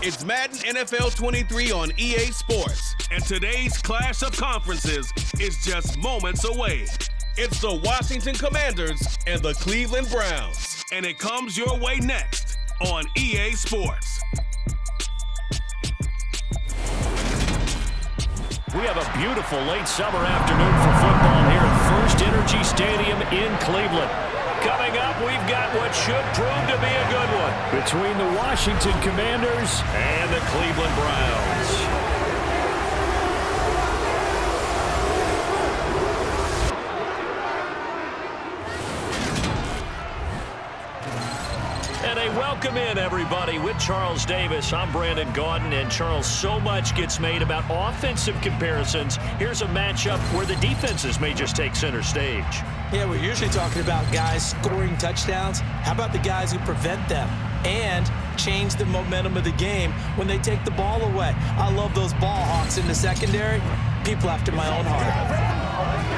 It's Madden NFL 23 on EA Sports, and today's clash of conferences is just moments away. It's the Washington Commanders and the Cleveland Browns, and it comes your way next on EA Sports. We have a beautiful late summer afternoon for football here at FirstEnergy Stadium in Cleveland. Coming up, we've got what should prove to be a good one between the Washington Commanders and the Cleveland Browns. And a welcome in, everybody, with Charles Davis. I'm Brandon Gaudin, and Charles, so much gets made about offensive comparisons. Here's a matchup where the defenses may just take center stage. Yeah, we're usually talking about guys scoring touchdowns. How about the guys who prevent them and change the momentum of the game when they take the ball away? I love those ball hawks in the secondary. People after my own heart.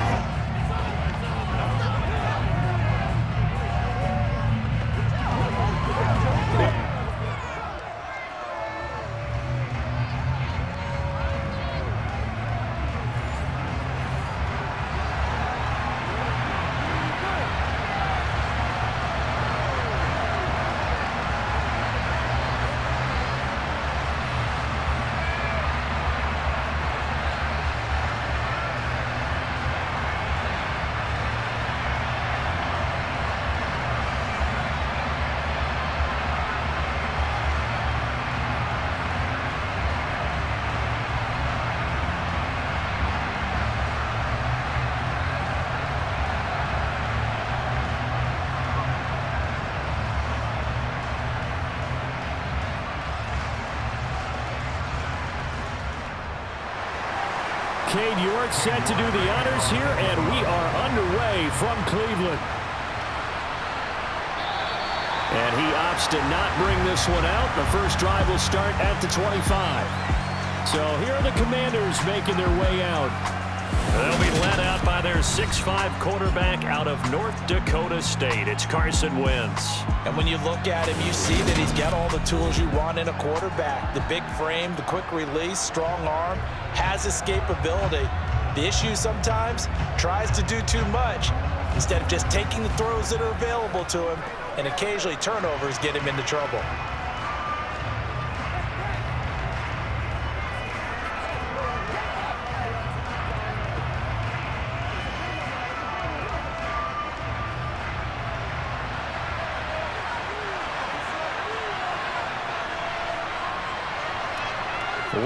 Cade York set to do the honors here, and we are underway from Cleveland. And he opts to not bring this one out. The first drive will start at the 25. So here are the Commanders making their way out. They'll be led out by their 6'5" quarterback out of North Dakota State. It's Carson Wentz. And when you look at him, you see that he's got all the tools you want in a quarterback. The big frame, the quick release, strong arm, has escapability. The issue sometimes tries to do too much instead of just taking the throws that are available to him, and occasionally turnovers get him into trouble.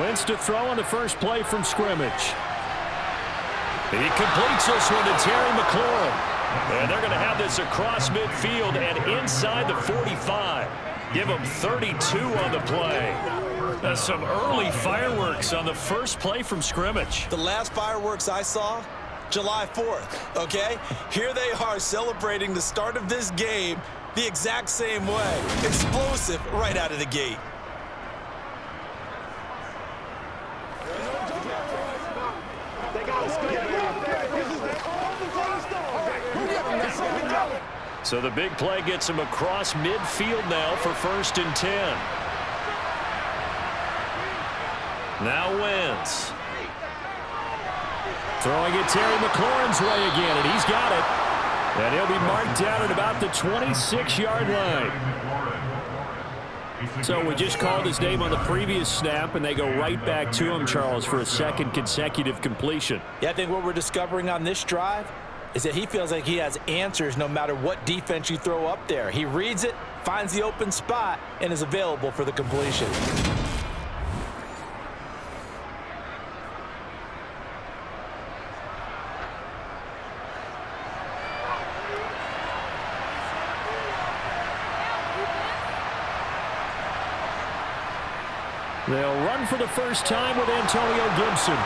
Wentz to throw on the first play from scrimmage. He completes this one to Terry McLaurin. And they're going to have this across midfield and inside the 45. Give them 32 on the play. Some early fireworks on the first play from scrimmage. The last fireworks I saw, July 4th, okay? Here they are celebrating the start of this game the exact same way. Explosive right out of the gate. So the big play gets him across midfield now for 1st and 10. Now Wentz. Throwing it Terry McLaurin's way again, and he's got it. And he'll be marked down at about the 26-yard line. So we just called his name on the previous snap, and they go right back to him, Charles, for a second consecutive completion. Yeah, I think what we're discovering on this drive is that he feels like he has answers no matter what defense you throw up there. He reads it, finds the open spot, and is available for the completion. They'll run for the first time with Antonio Gibson.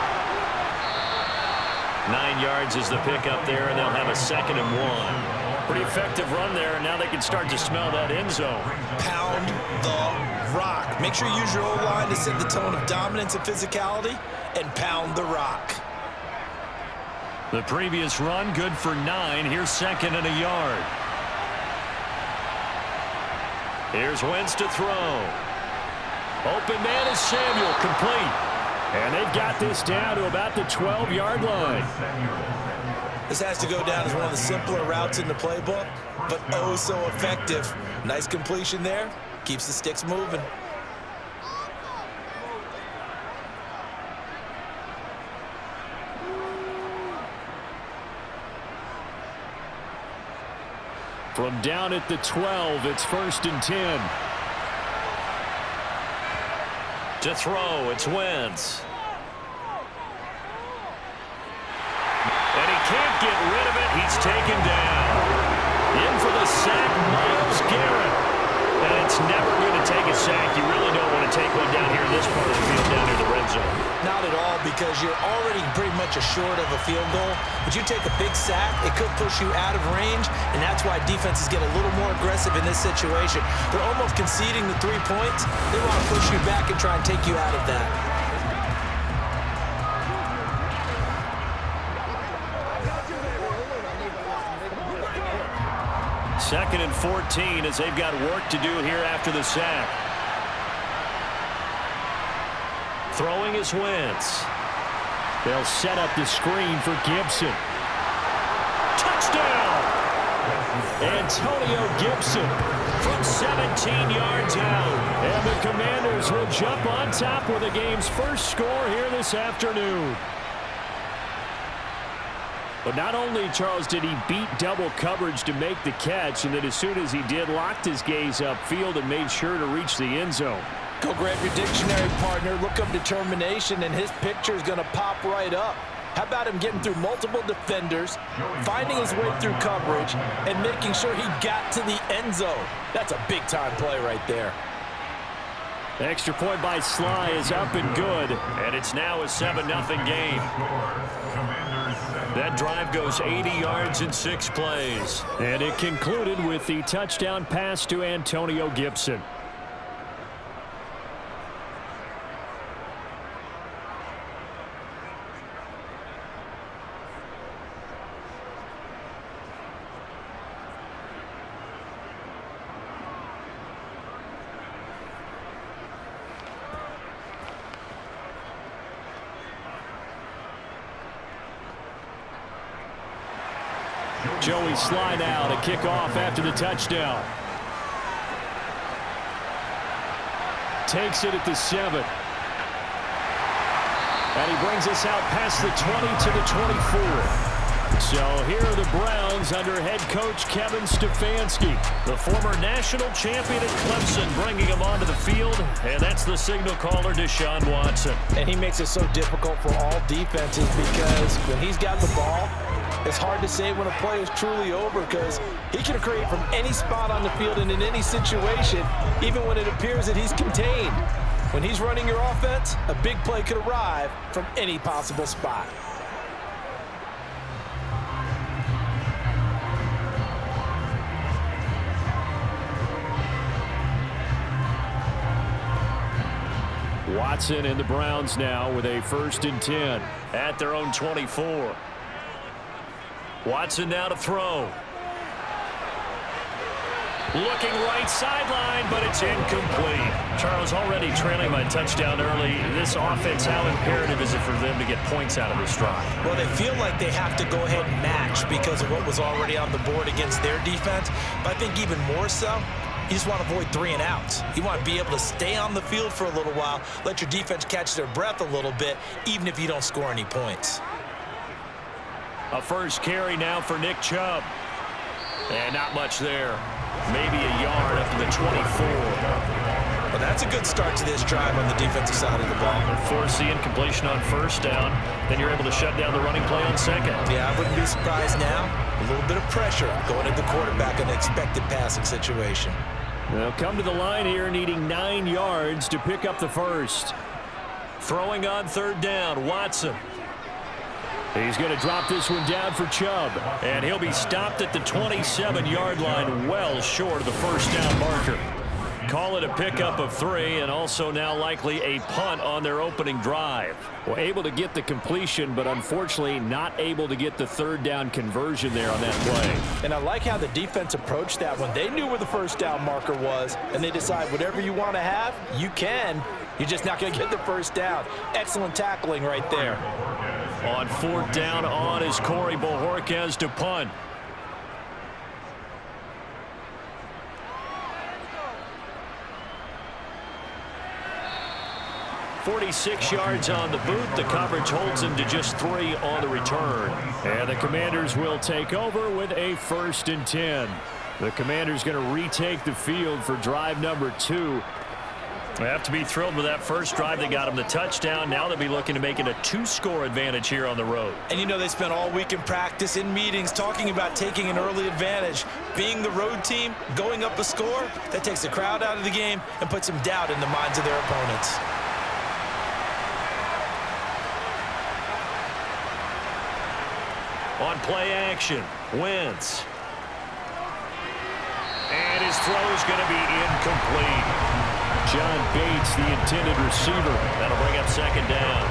9 yards is the pickup there, and they'll have a 2nd and 1. Pretty effective run there, and now they can start to smell that end zone. Pound the rock. Make sure you use your O-line to set the tone of dominance and physicality, and pound the rock. The previous run, good for 9. Here's 2nd and a yard. Here's Wentz to throw. Open man is Samuel, complete. And they've got this down to about the 12-yard line. This has to go down as one of the simpler routes in the playbook, but oh so effective. Nice completion there. Keeps the sticks moving. From down at the 12, it's 1st and 10. To throw, it's Wentz. And he can't get rid of it. He's taken down. In for the sack, Myles Garrett. And it's never going to take a sack. You really don't want to take one down here in this part of the field, down near the red zone. Not at all, because you're already pretty much assured of a field goal. But you take a big sack, it could push you out of range, and that's why defenses get a little more aggressive in this situation. They're almost conceding the 3 points. They want to push you back and try and take you out of that. Second and 14 as they've got work to do here after the sack. Throwing is Wentz. They'll set up the screen for Gibson. Touchdown! Antonio Gibson from 17 yards out. And the Commanders will jump on top with the game's first score here this afternoon. But not only, Charles, did he beat double coverage to make the catch, and then as soon as he did, locked his gaze upfield and made sure to reach the end zone. Go grab your dictionary, partner. Look up determination, and his picture is going to pop right up. How about him getting through multiple defenders, finding his way through coverage, and making sure he got to the end zone? That's a big-time play right there. The extra point by Sly is up and good, and it's now a 7-0 game. That drive goes 80 yards in 6 plays. And it concluded with the touchdown pass to Antonio Gibson. Joey Sly now to kick off after the touchdown. Takes it at the 7. And he brings us out past the 20 to the 24. So here are the Browns under head coach Kevin Stefanski. The former national champion at Clemson bringing him onto the field. And that's the signal caller, Deshaun Watson. And he makes it so difficult for all defenses because when he's got the ball, it's hard to say when a play is truly over because he can create from any spot on the field and in any situation, even when it appears that he's contained. When he's running your offense, a big play could arrive from any possible spot. Watson and the Browns now with a 1st and 10 at their own 24. Watson now to throw. Looking right sideline, but it's incomplete. Charles, already trailing by touchdown early. This offense, how imperative is it for them to get points out of this drive? Well, they feel like they have to go ahead and match because of what was already on the board against their defense. But I think even more so, you just want to avoid 3 and outs. You want to be able to stay on the field for a little while, let your defense catch their breath a little bit, even if you don't score any points. A first carry now for Nick Chubb. And not much there. Maybe a yard up to the 24. Well, that's a good start to this drive on the defensive side of the ball. Force the incompletion on 1st down. Then you're able to shut down the running play on 2nd. Yeah, I wouldn't be surprised now. A little bit of pressure going at the quarterback in an expected passing situation. They'll come to the line here needing 9 yards to pick up the first. Throwing on 3rd down, Watson. He's going to drop this one down for Chubb. And he'll be stopped at the 27-yard line, well short of the 1st down marker. call it a pickup of 3, and also now likely a punt on their opening drive. Well, able to get the completion, but unfortunately not able to get the third down conversion there on that play. And I like how the defense approached that one. They knew where the first down marker was, and they decide whatever you want to have, you can. You're just not going to get the first down. Excellent tackling right there. On 4th down on is Corey Bojorquez to punt. 46 yards on the boot. The coverage holds him to just 3 on the return. And the Commanders will take over with a 1st and 10. The Commanders going to retake the field for drive number 2. They have to be thrilled with that first drive. They got him the touchdown. Now they'll be looking to make it a 2-score advantage here on the road. And you know they spent all week in practice, in meetings, talking about taking an early advantage. Being the road team, going up a score, that takes the crowd out of the game and puts some doubt in the minds of their opponents. On play action, Wentz. And his throw is going to be incomplete. John Bates, the intended receiver. That'll bring up 2nd down.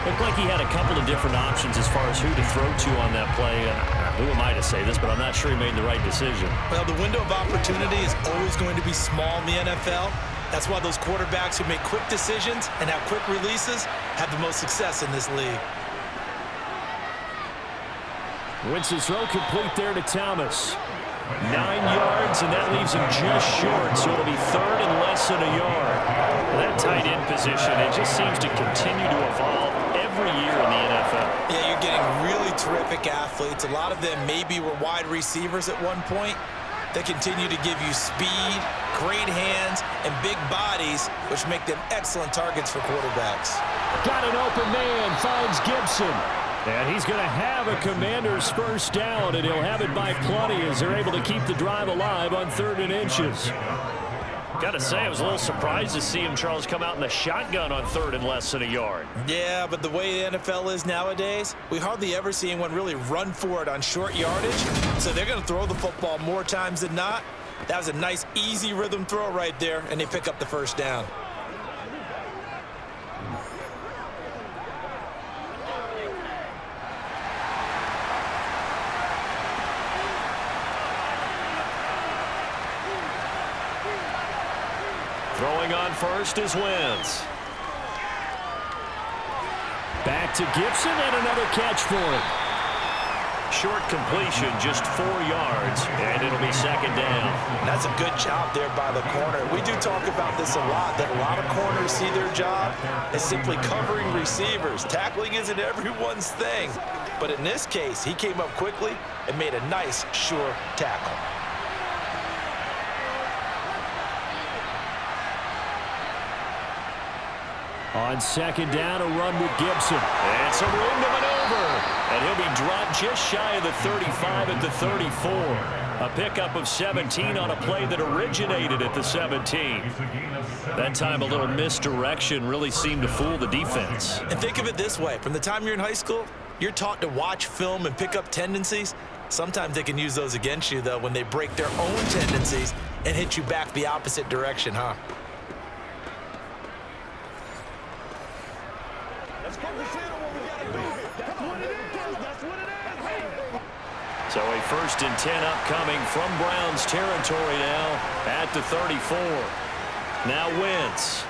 Looked like he had a couple of different options as far as who to throw to on that play. And who am I to say this, but I'm not sure he made the right decision. Well, the window of opportunity is always going to be small in the NFL. That's why those quarterbacks who make quick decisions and have quick releases have the most success in this league. Wentz's throw complete there to Thomas. 9 yards, and that leaves him just short, so it'll be 3rd and less than a yard. That tight end position, it just seems to continue to evolve every year in the NFL. Yeah, you're getting really terrific athletes. A lot of them maybe were wide receivers at one point. They continue to give you speed, great hands, and big bodies, which make them excellent targets for quarterbacks. Got an open man, finds Gibson. And he's going to have a Commander's 1st down, and he'll have it by plenty as they're able to keep the drive alive on 3rd and inches. Got to say, I was a little surprised to see him, Charles, come out in the shotgun on 3rd and less than a yard. Yeah, but the way the NFL is nowadays, we hardly ever see anyone really run for it on short yardage. So they're going to throw the football more times than not. That was a nice, easy rhythm throw right there, and they pick up the 1st down. Throwing on first is Wentz. Back to Gibson and another catch for him. Short completion, just 4 yards, and it'll be 2nd down. That's a good job there by the corner. We do talk about this a lot, that a lot of corners see their job as simply covering receivers. Tackling isn't everyone's thing. But in this case, he came up quickly and made a nice, sure tackle. On 2nd down, a run with Gibson. And some room to maneuver. And he'll be dropped just shy of the 35 at the 34. A pickup of 17 on a play that originated at the 17. That time a little misdirection really seemed to fool the defense. And think of it this way. From the time you're in high school, you're taught to watch film and pick up tendencies. Sometimes they can use those against you, though, when they break their own tendencies and hit you back the opposite direction, huh? So a 1st and 10 upcoming from Browns territory now at the 34. Now Wentz.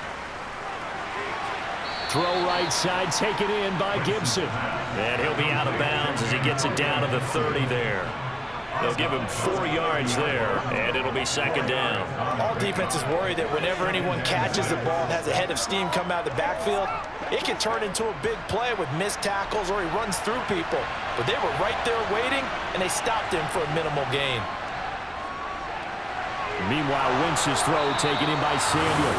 Throw right side, taken in by Gibson. And he'll be out of bounds as he gets it down to the 30 there. They'll give him 4 yards there, and it'll be 2nd down. All defenses worry that whenever anyone catches the ball and has a head of steam come out of the backfield, it can turn into a big play with missed tackles or he runs through people. But they were right there waiting, and they stopped him for a minimal gain. Meanwhile, Wentz's throw taken in by Samuel.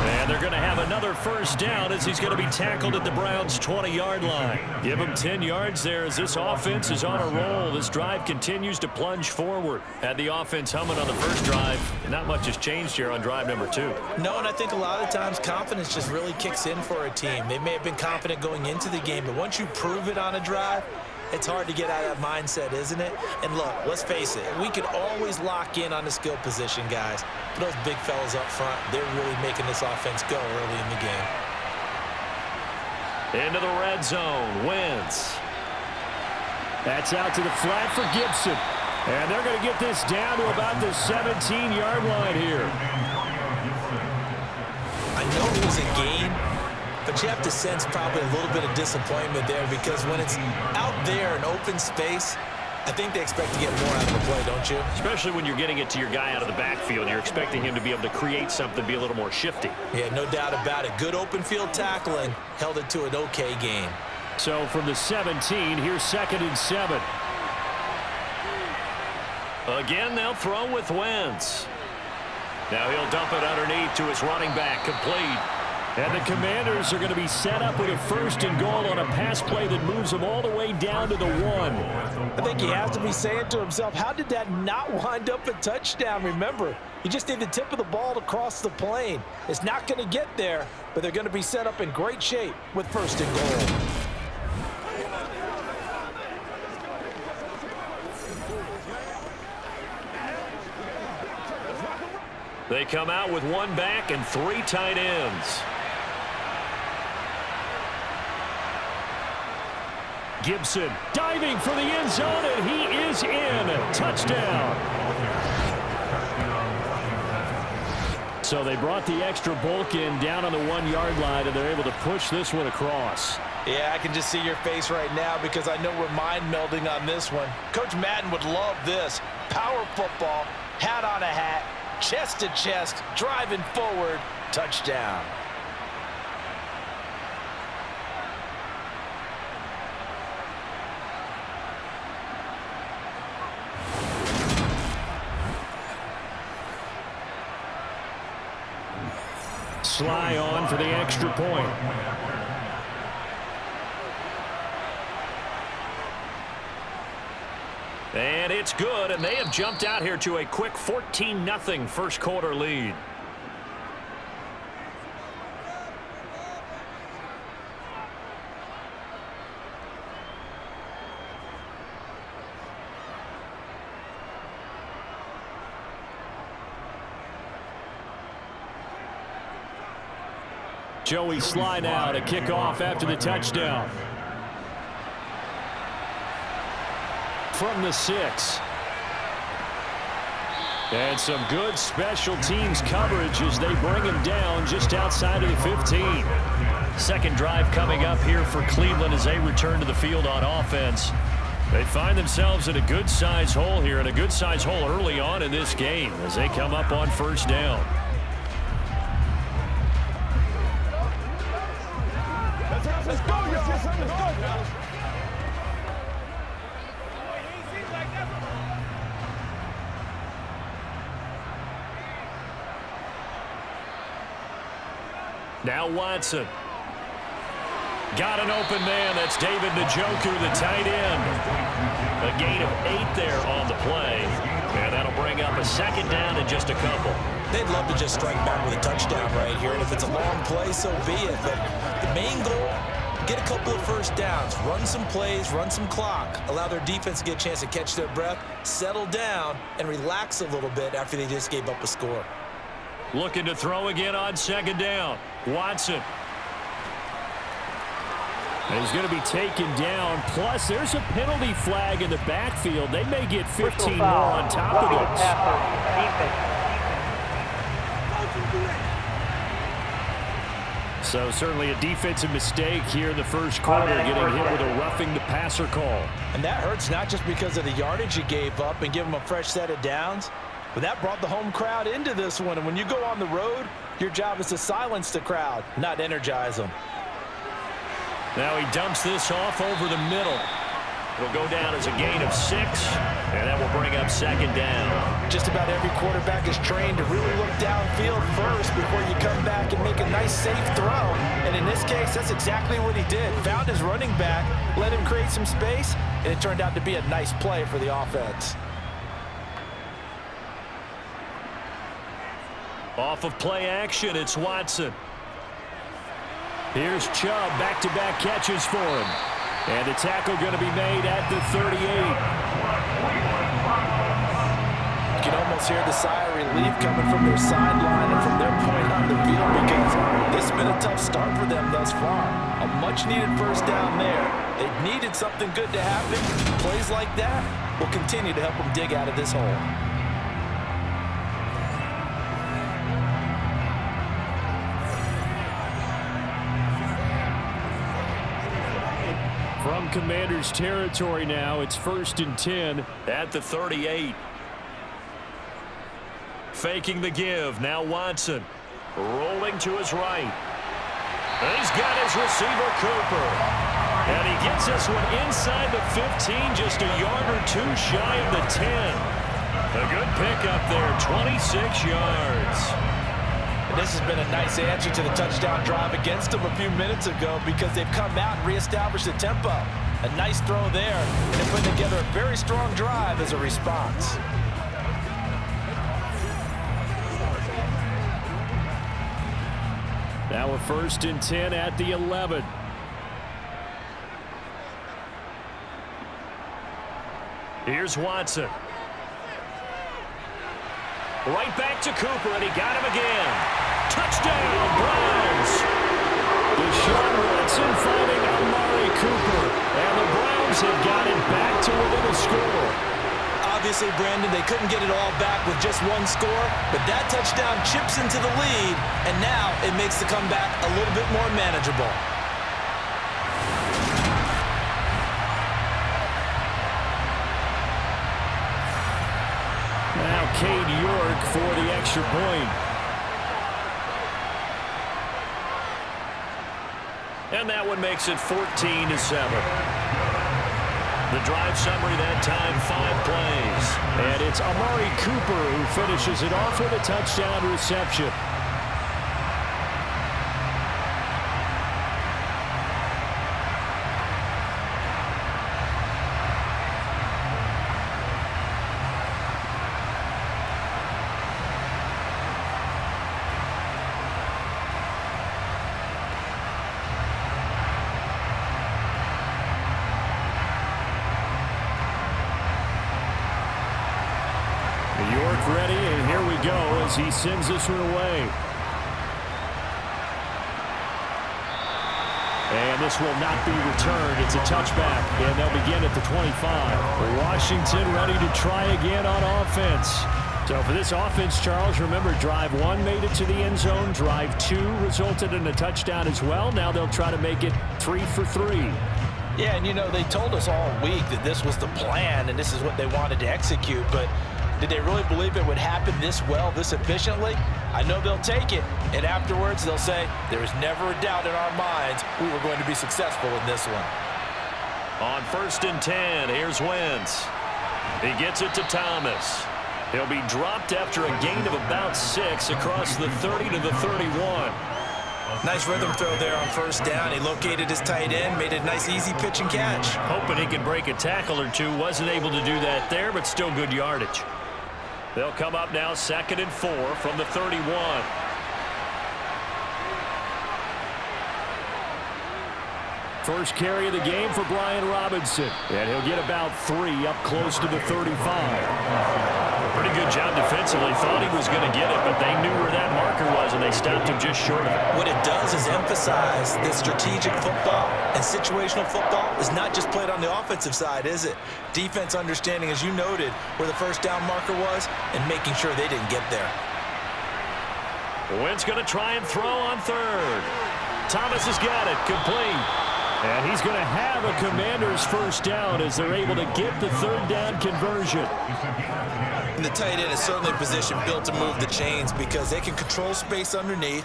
And they're going to have another 1st down as he's going to be tackled at the Browns' 20-yard line. Give him 10 yards there as this offense is on a roll. This drive continues to plunge forward. Had the offense humming on the first drive. Not much has changed here on drive number 2. No, and I think a lot of times confidence just really kicks in for a team. They may have been confident going into the game, but once you prove it on a drive, It's hard to get out of that mindset, isn't it? And look, let's face it, we can always lock in on the skill position, guys. But those big fellas up front, they're really making this offense go early in the game. Into the red zone, Wentz. That's out to the flat for Gibson. And they're going to get this down to about the 17-yard line here. I know it was a gain, but you have to sense probably a little bit of disappointment there because when it's out there in open space, I think they expect to get more out of the play, don't you? Especially when you're getting it to your guy out of the backfield. You're expecting him to be able to create something, be a little more shifty. Yeah, no doubt about it. Good open field tackling held it to an okay game. So from the 17, here's 2nd and 7. Again, they'll throw with Wentz. Now he'll dump it underneath to his running back, complete. And the Commanders are going to be set up with a 1st and goal on a pass play that moves them all the way down to the 1. I think he has to be saying to himself, how did that not wind up a touchdown? Remember, he just need the tip of the ball to cross the plane. It's not going to get there, but they're going to be set up in great shape with 1st and goal. They come out with 1 back and 3 tight ends. Gibson diving for the end zone, and he is in. Touchdown. So they brought the extra bulk in down on the 1-yard line, and they're able to push this one across. Yeah, I can just see your face right now because I know we're mind melding on this one. Coach Madden would love this. Power football, hat on a hat, chest to chest, driving forward, touchdown. Sly on for the extra point. And it's good, and they have jumped out here to a quick 14-0 first quarter lead. Joey Sly now to kick off after the touchdown. From the 6. And some good special teams coverage as they bring him down just outside of the 15. Second drive coming up here for Cleveland as they return to the field on offense. They find themselves in a good-sized hole here, and a good-sized hole early on in this game as they come up on 1st down. Let's go, y'all. Let's go. Now Watson. Got an open man. That's David Njoku, the tight end. A gain of 8 there on the play. And that'll bring up a 2nd down and just a couple. They'd love to just strike back with a touchdown right here. And if it's a long play, so be it. But the main goal, get a couple of 1st downs, run some plays, run some clock, allow their defense to get a chance to catch their breath, settle down, and relax a little bit after they just gave up a score. Looking to throw again on 2nd down. Watson. And he's going to be taken down. Plus, there's a penalty flag in the backfield. They may get 15 more on top of this. So certainly a defensive mistake here in the first quarter, getting hit with a roughing the passer call. And that hurts not just because of the yardage you gave up and give them a fresh set of downs, but that brought the home crowd into this one. And when you go on the road, your job is to silence the crowd, not energize them. Now he dumps this off over the middle. It'll go down as a gain of 6, and that will bring up 2nd down. Just about every quarterback is trained to really look downfield first before you come back and make a nice, safe throw. And in this case, that's exactly what he did. Found his running back, let him create some space, and it turned out to be a nice play for the offense. Off of play action, it's Watson. Here's Chubb, back-to-back catches for him. And the tackle going to be made at the 38. You can almost hear the sigh of relief coming from their sideline and from their point on the field, because this has been a tough start for them thus far. A much-needed first down there. They've needed something good to happen. Plays like that will continue to help them dig out of this hole. From Commanders territory now, it's 1st and 10 at the 38. Faking the give, now Watson. Rolling to his right. He's got his receiver, Cooper. And he gets this one inside the 15, just a yard or two shy of the 10. A good pickup there, 26 yards. This has been a nice answer to the touchdown drive against them a few minutes ago, because they've come out and reestablished the tempo. A nice throw there, and they're putting together a very strong drive as a response. Now a 1st and 10 at the 11. Here's Watson. Right back to Cooper, and he got him again. Touchdown, Browns. Deshaun Watson finding Amari Cooper, and the Browns have got it back to within a score. Obviously, Brandon, they couldn't get it all back with just one score, but that touchdown chips into the lead, and now it makes the comeback a little bit more manageable. Now Cade York for the extra point. And that one makes it 14-7. The drive summary that time, 5 plays. And it's Amari Cooper who finishes it off with a touchdown reception. York ready, and here we go as he sends this one away. And this will not be returned. It's a touchback, and they'll begin at the 25. Washington ready to try again on offense. So for this offense, Charles, remember, drive 1 made it to the end zone. Drive 2 resulted in a touchdown as well. Now they'll try to make it 3 for 3. Yeah, and you know, they told us all week that this was the plan and this is what they wanted to execute, but did they really believe it would happen this well, this efficiently? I know they'll take it, and afterwards they'll say, there was never a doubt in our minds we were going to be successful in this one. On 1st and 10, here's Wentz. He gets it to Thomas. He'll be dropped after a gain of about 6 across the 30 to the 31. Nice rhythm throw there on 1st down. He located his tight end, made a nice easy pitch and catch. Hoping he could break a tackle or two. Wasn't able to do that there, but still good yardage. They'll come up now 2nd and 4 from the 31. First carry of the game for Brian Robinson. And he'll get about 3 up close to the 35. Pretty good job defensively. Thought he was going to get it, but they knew where that marker was, and they stopped him just short of it. What it does is emphasize that strategic football and situational football is not just played on the offensive side, is it? Defense understanding, as you noted, where the 1st down marker was and making sure they didn't get there. Wentz going to try and throw on 3rd. Thomas has got it, complete. And he's going to have a Commander's 1st down as they're able to get the 3rd down conversion. And the tight end is certainly a position built to move the chains because they can control space underneath.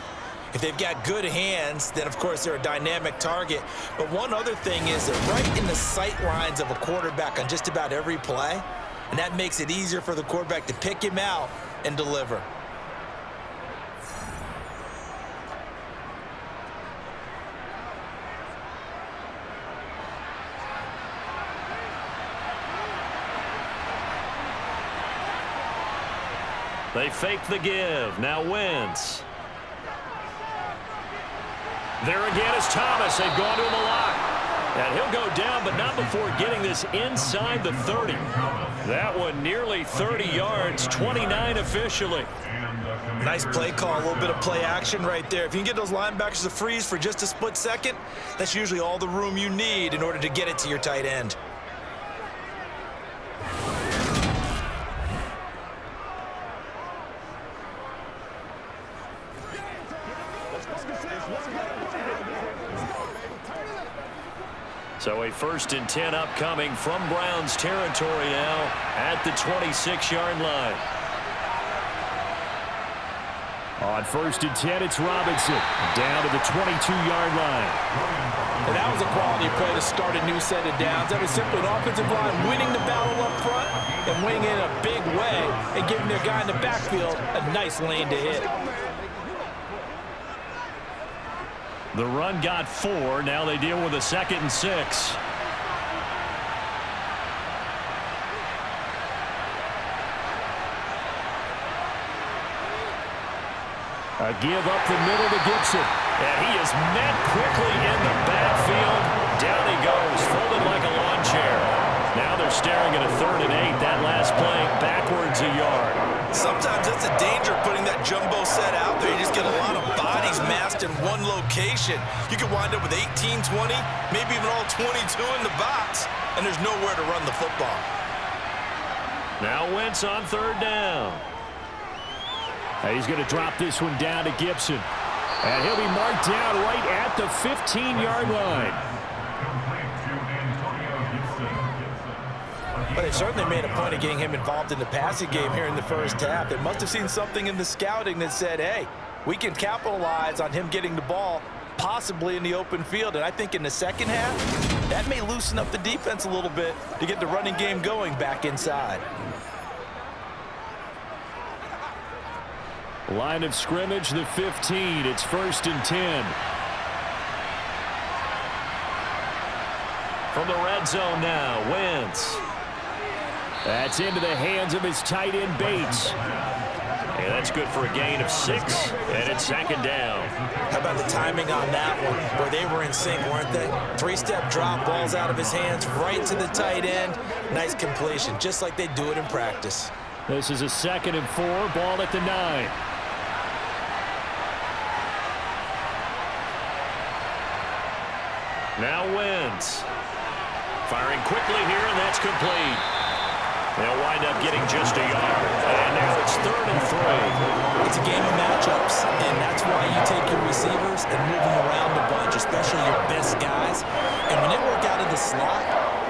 If they've got good hands, then of course they're a dynamic target. But one other thing is they're right in the sight lines of a quarterback on just about every play. And that makes it easier for the quarterback to pick him out and deliver. They fake the give. Now Wentz. There again is Thomas. They've gone to him a lot. And he'll go down, but not before getting this inside the 30. That one nearly 30 yards, 29 officially. Nice play call, a little bit of play action right there. If you can get those linebackers to freeze for just a split second, that's usually all the room you need in order to get it to your tight end. So a 1st and 10 upcoming from Browns territory now at the 26-yard line. On 1st and 10, it's Robinson down to the 22-yard line. And that was a quality play to start a new set of downs. That was simply an offensive line winning the battle up front and winning it in a big way and giving their guy in the backfield a nice lane to hit. The run got 4. Now they deal with a 2nd and 6. A give up the middle to Gibson. And he is met quickly in the backfield. Down he goes, folded like a lawn chair. Now they're staring at a 3rd and 8. That last play backwards a yard. Sometimes it's a danger putting that jumbo set out there. You just get a lot of bodies massed in one location. You could wind up with 18, 20, maybe even all 22 in the box, and there's nowhere to run the football. Now Wentz on 3rd down. He's going to drop this one down to Gibson. And he'll be marked down right at the 15-yard line. But they certainly made a point of getting him involved in the passing game here in the first half. They must have seen something in the scouting that said, hey, we can capitalize on him getting the ball possibly in the open field. And I think in the second half, that may loosen up the defense a little bit to get the running game going back inside. Line of scrimmage, the 15. It's 1st and 10. From the red zone now, Wentz. That's into the hands of his tight end, Bates. And that's good for a gain of 6, and it's 2nd down. How about the timing on that one, where they were in sync, weren't they? 3-step drop, balls out of his hands, right to the tight end. Nice completion, just like they do it in practice. This is a 2nd and 4, ball at the 9. Now Wentz. Firing quickly here, and that's complete. They'll wind up getting just a yard. And now it's 3rd and 3. It's a game of matchups, and that's why you take your receivers and move them around a bunch, especially your best guys. And when they work out of the slot,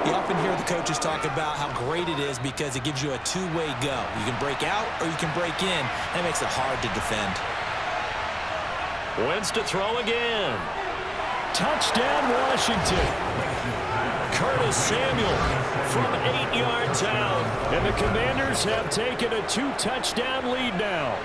you often hear the coaches talk about how great it is because it gives you a two-way go. You can break out or you can break in. That makes it hard to defend. Wentz to throw again. Touchdown, Washington. Curtis Samuel from 8 yards out. And the Commanders have taken a 2-touchdown lead now.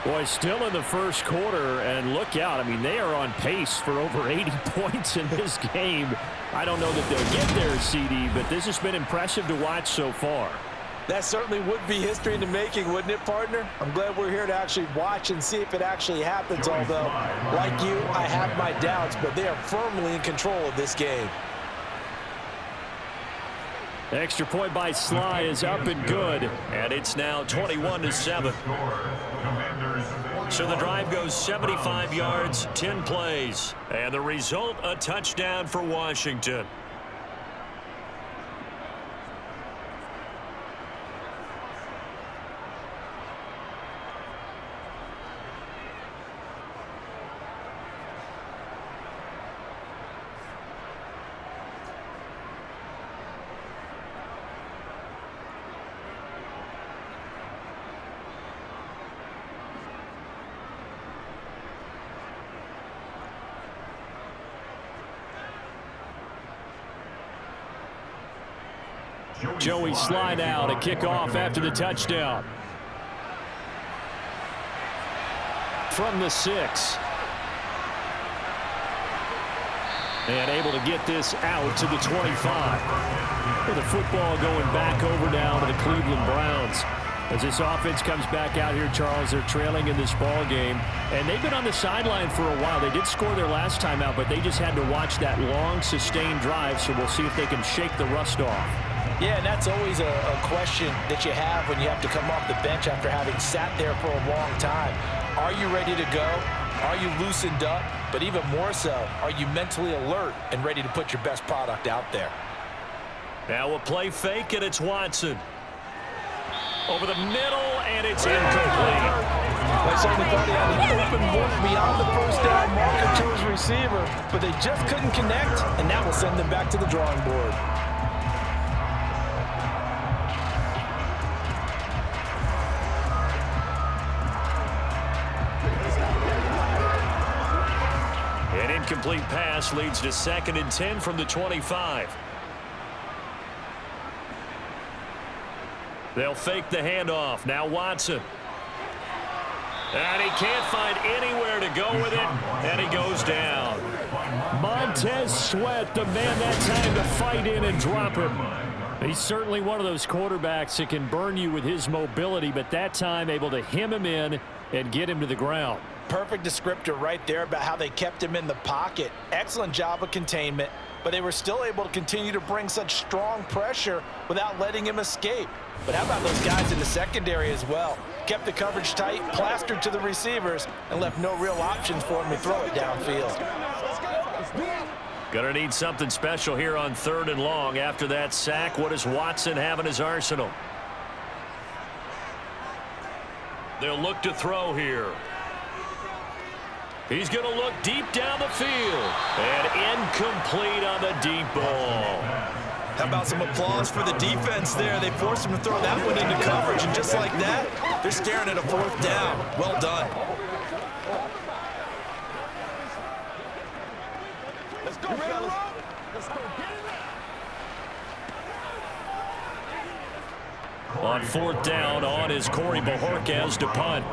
Boy, still in the first quarter, and look out. I mean, they are on pace for over 80 points in this game. I don't know that they'll get there, CD, but this has been impressive to watch so far. That certainly would be history in the making, wouldn't it, partner? I'm glad we're here to actually watch and see if it actually happens, although, like you, I have my doubts, but they are firmly in control of this game. Extra point by Sly is up and good. And it's now 21-7. So the drive goes 75 yards, 10 plays. And the result, a touchdown for Washington. Joey Sly now to kick off after the touchdown. From the 6. And able to get this out to the 25. With the football going back over now to the Cleveland Browns. As this offense comes back out here, Charles, they're trailing in this ball game, and they've been on the sideline for a while. They did score their last time out, but they just had to watch that long, sustained drive, so we'll see if they can shake the rust off. Yeah, and that's always a question that you have when you have to come off the bench after having sat there for a long time. Are you ready to go? Are you loosened up? But even more so, are you mentally alert and ready to put your best product out there? Now we'll play fake, and it's Watson. Over the middle, and it's incomplete. They certainly thought he had an open look beyond the first down marker to his receiver, but they just couldn't connect, and that will send them back to the drawing board. An incomplete pass leads to 2nd and 10 from the 25. They'll fake the handoff. Now Watson. And he can't find anywhere to go with it, and he goes down. Montez Sweat, the man that time to fight in and drop him. He's certainly one of those quarterbacks that can burn you with his mobility, but that time able to hem him in and get him to the ground. Perfect descriptor right there about how they kept him in the pocket. Excellent job of containment, but they were still able to continue to bring such strong pressure without letting him escape. But how about those guys in the secondary as well? Kept the coverage tight, plastered to the receivers, and left no real options for him to throw it downfield. Gonna need something special here on 3rd and long. After that sack, what does Watson have in his arsenal? They'll look to throw here. He's going to look deep down the field. And incomplete on the deep ball. How about some applause for the defense there? They forced him to throw that one into coverage, and just like that, they're staring at a 4th down. Well done. Let's go, fellas. Let's go. Get it. On 4th down, on is Corey Bojorquez to punt.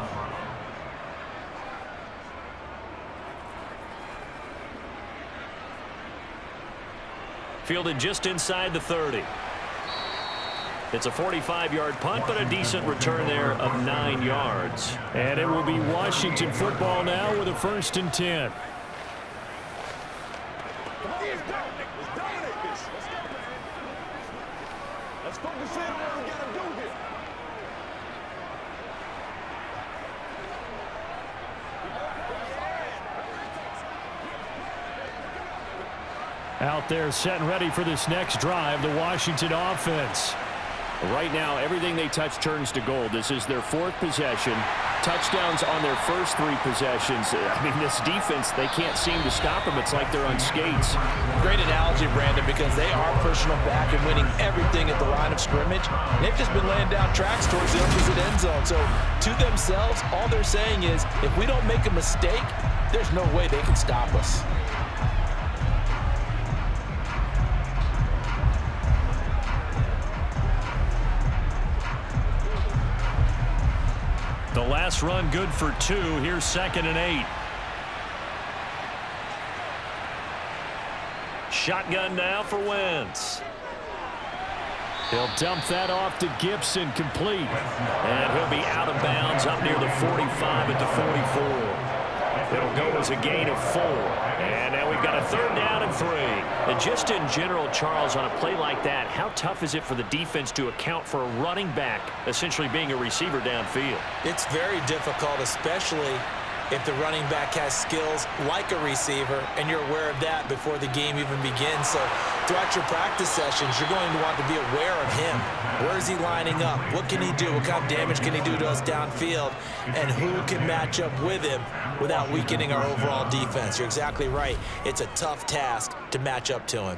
Fielded just inside the 30. It's a 45-yard punt, but a decent return there of 9 yards. And it will be Washington football now with a 1st and 10. Let's focus in on what we gotta do here. Out there set and ready for this next drive, the Washington offense. Right now, everything they touch turns to gold. This is their 4th possession. Touchdowns on their first 3 possessions. I mean, this defense, they can't seem to stop them. It's like they're on skates. Great analogy, Brandon, because they are pushing them back and winning everything at the line of scrimmage. They've just been laying down tracks towards the opposite end zone. So, to themselves, all they're saying is, if we don't make a mistake, there's no way they can stop us. The last run good for 2. Here's 2nd and 8. Shotgun now for Wentz. He'll dump that off to Gibson, complete. And he'll be out of bounds up near the 45 at the 44. It'll go as a gain of 4. And now we've got a 3rd down and 3. And just in general, Charles, on a play like that, how tough is it for the defense to account for a running back essentially being a receiver downfield? It's very difficult, especially if the running back has skills like a receiver, and you're aware of that before the game even begins. So throughout your practice sessions, you're going to want to be aware of him. Where is he lining up? What can he do? What kind of damage can he do to us downfield? And who can match up with him without weakening our overall defense? You're exactly right. It's a tough task to match up to him.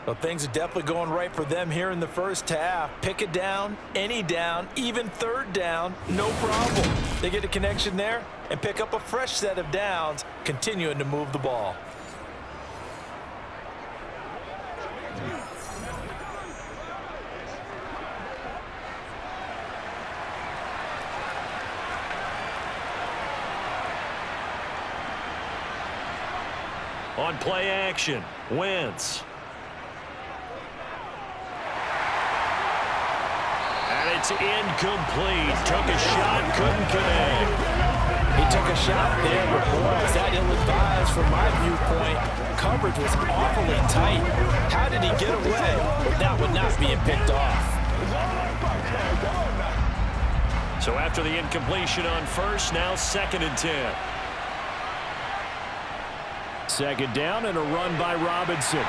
Well, things are definitely going right for them here in the first half. Pick a down, any down, even 3rd down, no problem. They get a connection there and pick up a fresh set of downs, continuing to move the ball. On play action, Wentz. And It's incomplete. Took a shot, couldn't connect. He took a shot there, but boy, is that ill-advised from my viewpoint. Coverage was awfully tight. How did he get away with that one not being picked off? So after the incompletion on first, now 2nd and 10. 2nd down and a run by Robinson.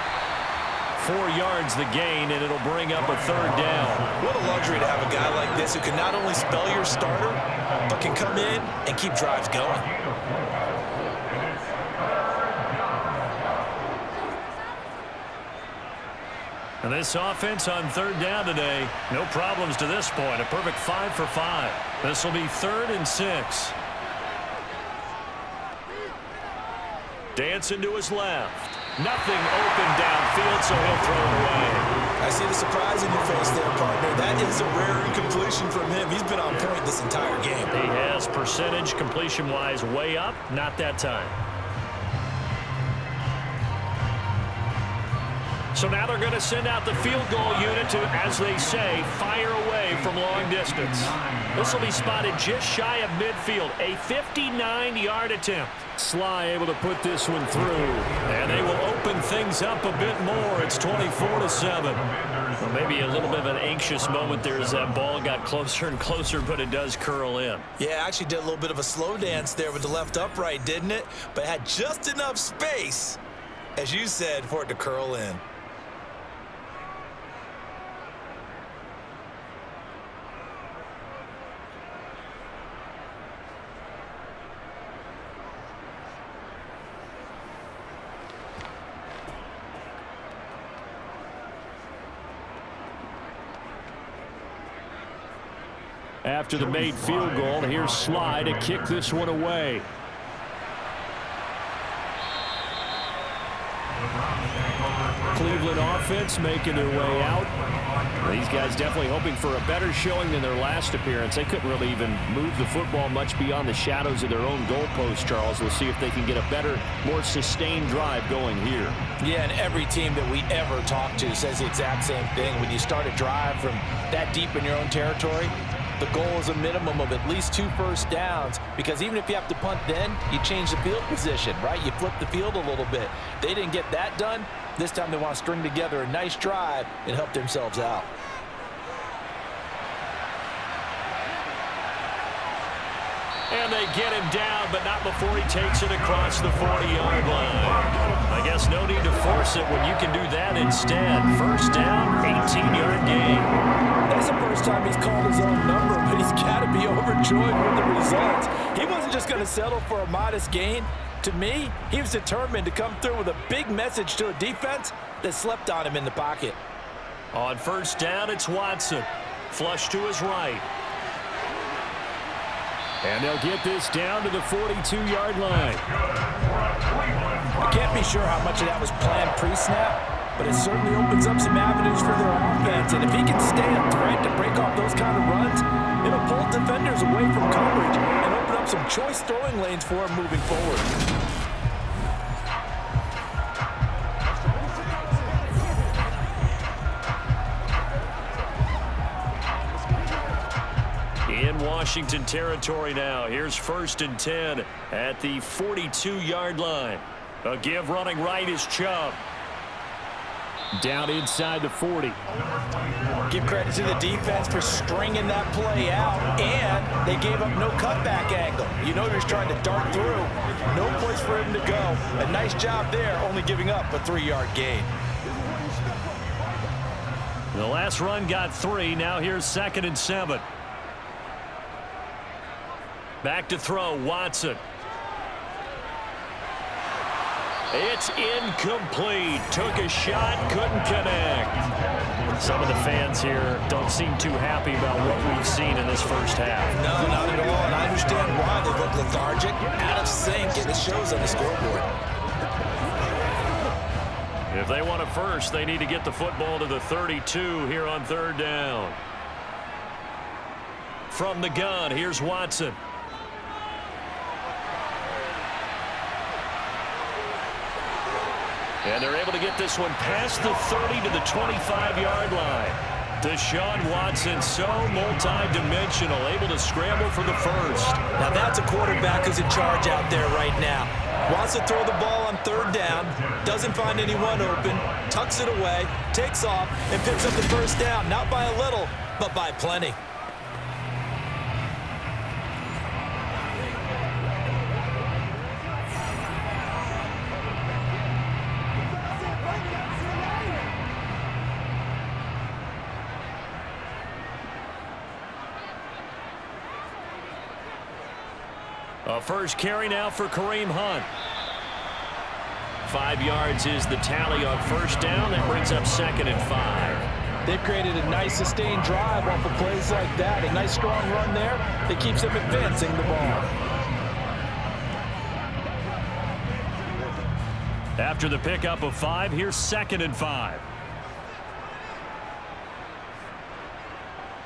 4 yards the gain, and it'll bring up a 3rd down. What a luxury to have a guy like this who can not only spell your starter, but can come in and keep drives going. And this offense on 3rd down today, no problems to this point. A perfect 5 for 5. This will be 3rd and 6. Dancing to his left. Nothing open downfield, so he'll throw it away. I see the surprise in your face there, partner. That is a rare incompletion from him. He's been on point this entire game. He has percentage completion-wise way up. Not that time. So now they're going to send out the field goal unit to, as they say, fire away from long distance. This will be spotted just shy of midfield. A 59-yard attempt. Sly able to put this one through. And they will open things up a bit more. It's 24-7. Well, maybe a little bit of an anxious moment there as that ball got closer and closer, but it does curl in. Yeah, actually did a little bit of a slow dance there with the left upright, didn't it? But had just enough space, as you said, for it to curl in. After the made field goal, here's Sly to kick this one away. Cleveland offense making their way out. These guys definitely hoping for a better showing than their last appearance. They couldn't really even move the football much beyond the shadows of their own goalpost, Charles. We'll see if they can get a better, more sustained drive going here. Yeah, and every team that we ever talk to says the exact same thing. When you start a drive from that deep in your own territory, the goal is a minimum of at least 2 first downs, because even if you have to punt then, you change the field position, right? You flip the field a little bit. They didn't get that done. This time they want to string together a nice drive and help themselves out. And they get him down, but not before he takes it across the 40-yard line. I guess no need to force it when you can do that instead. First down, 18-yard gain. That's the first time he's called his own number, but he's got to be overjoyed with the results. He wasn't just going to settle for a modest gain. To me, he was determined to come through with a big message to a defense that slept on him in the pocket. On first down, it's Watson. Flush to his right. And they'll get this down to the 42-yard line. I can't be sure how much of that was planned pre-snap, but it certainly opens up some avenues for their offense. And if he can stay a threat to break off those kind of runs, it'll pull defenders away from coverage and open up some choice throwing lanes for him moving forward. In Washington territory now. Here's 1st and 10 at the 42-yard line. A give running right is Chubb. Down inside the 40. Give credit to the defense for stringing that play out, and they gave up no cutback angle. You know he's trying to dart through. No place for him to go. A nice job there, only giving up a 3-yard gain. The last run got 3. Now here's 2nd and 7. Back to throw, Watson. It's incomplete. Took a shot, couldn't connect. Some of the fans here don't seem too happy about what we've seen in this first half. No, not at all, and I understand why. They look lethargic, out of sync, and it shows on the scoreboard. If they want a first, they need to get the football to the 32 here on 3rd down. From the gun, here's Watson. And they're able to get this one past the 30 to the 25-yard line. Deshaun Watson, so multi-dimensional, able to scramble for the first. Now that's a quarterback who's in charge out there right now. Wants to throw the ball on third down, doesn't find anyone open, tucks it away, takes off, and picks up the first down. Not by a little, but by plenty. A first carry now for Kareem Hunt. 5 yards is the tally on first down. That brings up 2nd and 5. They've created a nice sustained drive off of plays like that. A nice strong run there that keeps them advancing the ball. After the pickup of 5, here's 2nd and 5.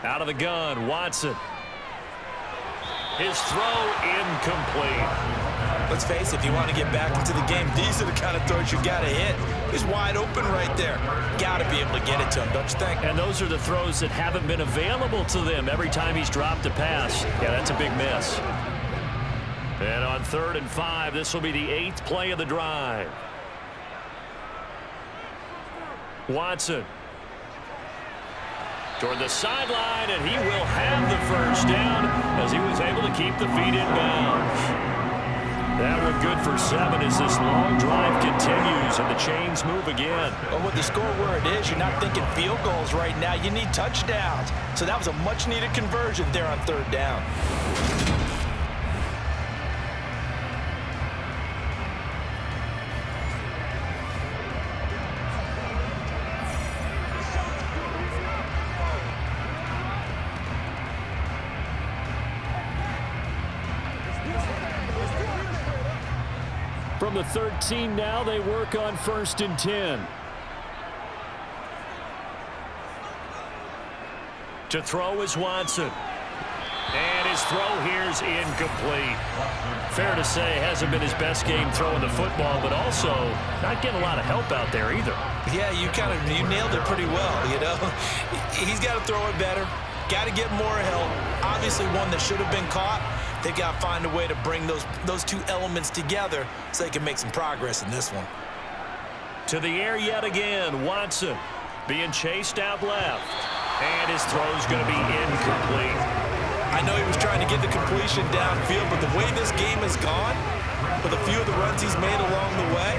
Out of the gun, Watson. His throw incomplete. Let's face it, if you want to get back into the game, these are the kind of throws you got to hit. He's wide open right there. Got to be able to get it to him, don't you think? And those are the throws that haven't been available to them every time he's dropped a pass. Yeah, that's a big miss. And on 3rd and 5, this will be the 8th play of the drive. Watson. Toward the sideline, and he will have the first down as he was able to keep the feet in bounds. That one good for 7 as this long drive continues and the chains move again. Well, with the score where it is, you're not thinking field goals right now. You need touchdowns. So that was a much-needed conversion there on 3rd down. From the 13 now, they work on 1st and 10. To throw is Watson. And his throw here's incomplete. Fair to say, hasn't been his best game throwing the football, but also not getting a lot of help out there either. Yeah, you nailed it pretty well, you know. He's got to throw it better. Got to get more help. Obviously one that should have been caught. They've got to find a way to bring those two elements together so they can make some progress in this one. To the air yet again, Watson being chased out left. And his throw's going to be incomplete. I know he was trying to get the completion downfield, but the way this game has gone, with a few of the runs he's made along the way,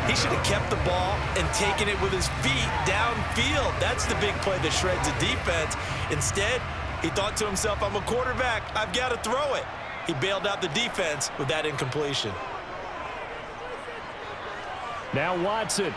he should have kept the ball and taken it with his feet downfield. That's the big play that shreds the defense. Instead, he thought to himself, I'm a quarterback. I've got to throw it. He bailed out the defense with that incompletion. Now Watson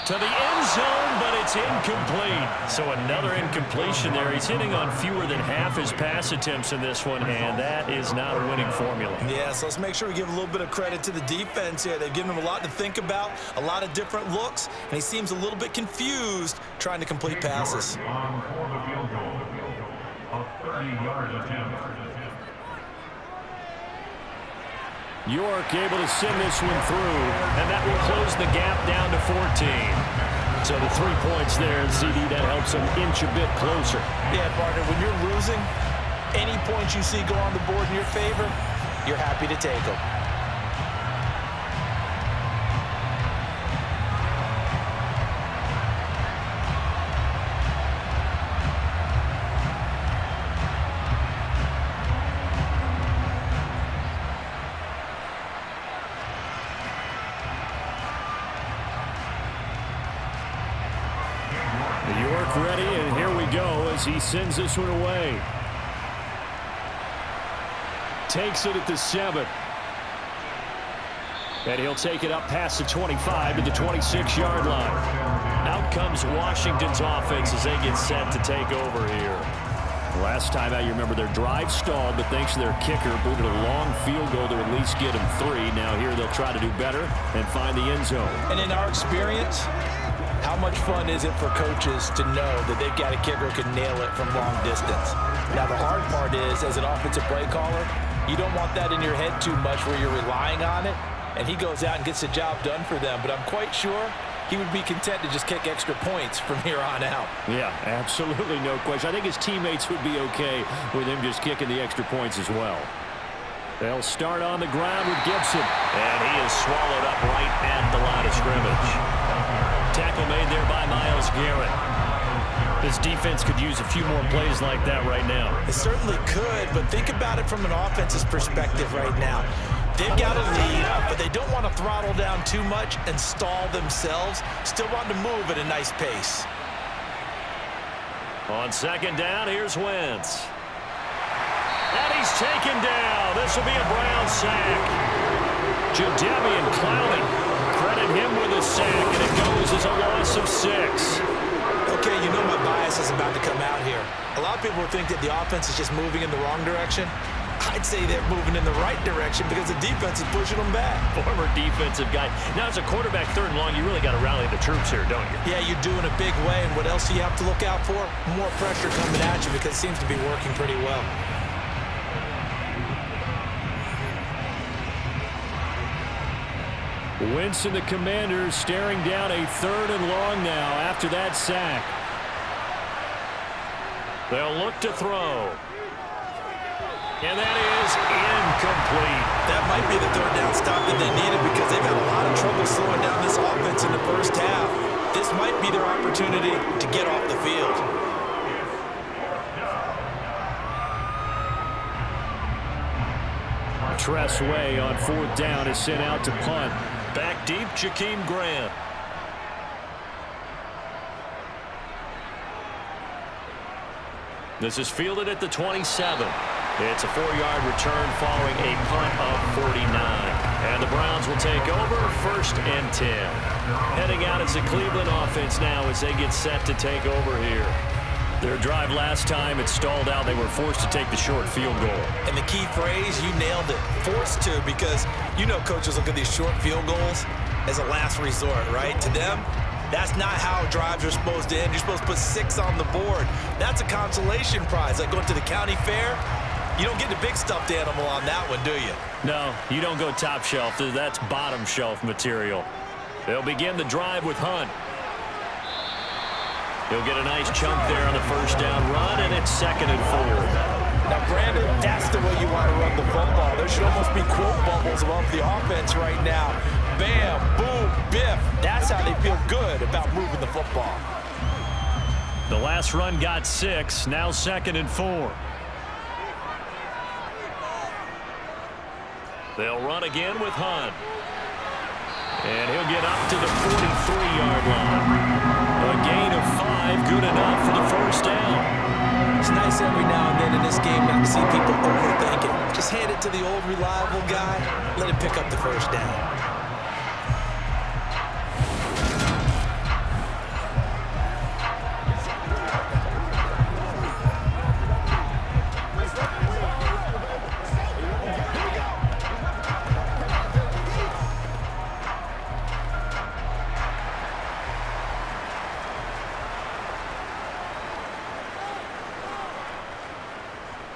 to the end zone, but it's incomplete. So another incompletion there. He's hitting on fewer than half his pass attempts in this one, and that is not a winning formula. Yeah, so let's make sure we give a little bit of credit to the defense here. They've given him a lot to think about, a lot of different looks, and he seems a little bit confused trying to complete passes. York able to send this one through, and that will close the gap down to 14. So the 3 points there, and CD, that helps them inch a bit closer. Yeah, partner, when you're losing, any points you see go on the board in your favor, you're happy to take them. Ready, and here we go as he sends this one away. Takes it at the 7. And he'll take it up past the 25 to the 26-yard line. Out comes Washington's offense as they get set to take over here. Last time out, you remember their drive stalled, but thanks to their kicker, booted a long field goal to at least get them 3. Now here they'll try to do better and find the end zone. And in our experience, how much fun is it for coaches to know that they've got a kicker who can nail it from long distance? Now, the hard part is, as an offensive play caller, you don't want that in your head too much where you're relying on it, and he goes out and gets the job done for them. But I'm quite sure he would be content to just kick extra points from here on out. Yeah, absolutely no question. I think his teammates would be okay with him just kicking the extra points as well. They'll start on the ground with Gibson. And he is swallowed up right at the line of scrimmage. Tackle made there by Myles Garrett. This defense could use a few more plays like that right now. It certainly could, but think about it from an offense's perspective right now. They've got a lead, but they don't want to throttle down too much and stall themselves. Still want to move at a nice pace. On second down, here's Wentz. And he's taken down. This will be a Brown sack. Jadeveon Clowney, credit him with a sack, and it goes as a loss of 6. Okay, you know my bias is about to come out here. A lot of people think that the offense is just moving in the wrong direction. I'd say they're moving in the right direction because the defense is pushing them back. Former defensive guy. Now, as a quarterback, third and long, you really got to rally the troops here, don't you? Yeah, you do in a big way. And what else do you have to look out for? More pressure coming at you because it seems to be working pretty well. Wentz and the Commanders staring down a third and long now after that sack. They'll look to throw. And that is incomplete. That might be the third down stop that they needed because they've had a lot of trouble slowing down this offense in the first half. This might be their opportunity to get off the field. Tress Way on fourth down is sent out to punt. Back deep, Jakeem Grant. This is fielded at the 27. It's a 4-yard return following a punt of 49. And the Browns will take over 1st and 10. Heading out as the Cleveland offense now as they get set to take over here. Their drive last time, it stalled out. They were forced to take the short field goal. And the key phrase, you nailed it. Forced to, because you know coaches look at these short field goals as a last resort, right? To them, that's not how drives are supposed to end. You're supposed to put 6 on the board. That's a consolation prize. Like going to the county fair, you don't get the big stuffed animal on that one, do you? No, you don't go top shelf. That's bottom shelf material. They'll begin the drive with Hunt. He'll get a nice chunk there on the first down run, and it's 2nd and 4. Now, Brandon, that's the way you want to run the football. There should almost be quote bubbles above the offense right now. Bam, boom, biff. That's how they feel good about moving the football. The last run got 6, now 2nd and 4. They'll run again with Hunt. And he'll get up to the 43-yard line. A gain of 5, good enough for the first down. It's nice every now and then in this game not to see people overthink it. Just hand it to the old reliable guy. Let him pick up the first down.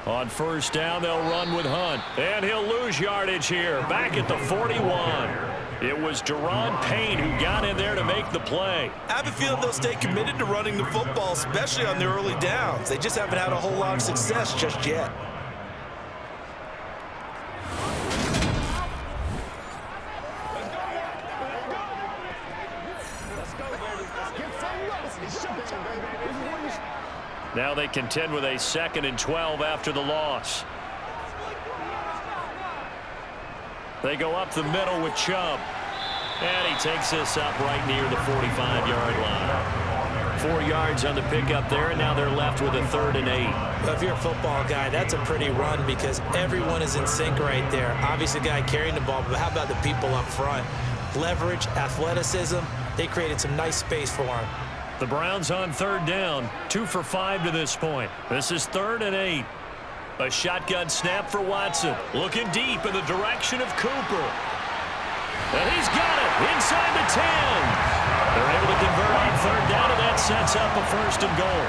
On first down, they'll run with Hunt. And he'll lose yardage here, back at the 41. It was Deron Payne who got in there to make the play. I have a feeling they'll stay committed to running the football, especially on their early downs. They just haven't had a whole lot of success just yet. Now they contend with a 2nd and 12 after the loss. They go up the middle with Chubb. And he takes this up right near the 45-yard line. 4 yards on the pickup there, and now they're left with a 3rd and 8. Well, if you're a football guy, that's a pretty run because everyone is in sync right there. Obviously, the guy carrying the ball, but how about the people up front? Leverage, athleticism, they created some nice space for him. The Browns on 3rd down, 2 for 5 to this point. This is 3rd and 8. A shotgun snap for Watson. Looking deep in the direction of Cooper. And he's got it inside the 10. They're able to convert on 3rd down, and that sets up a 1st and goal.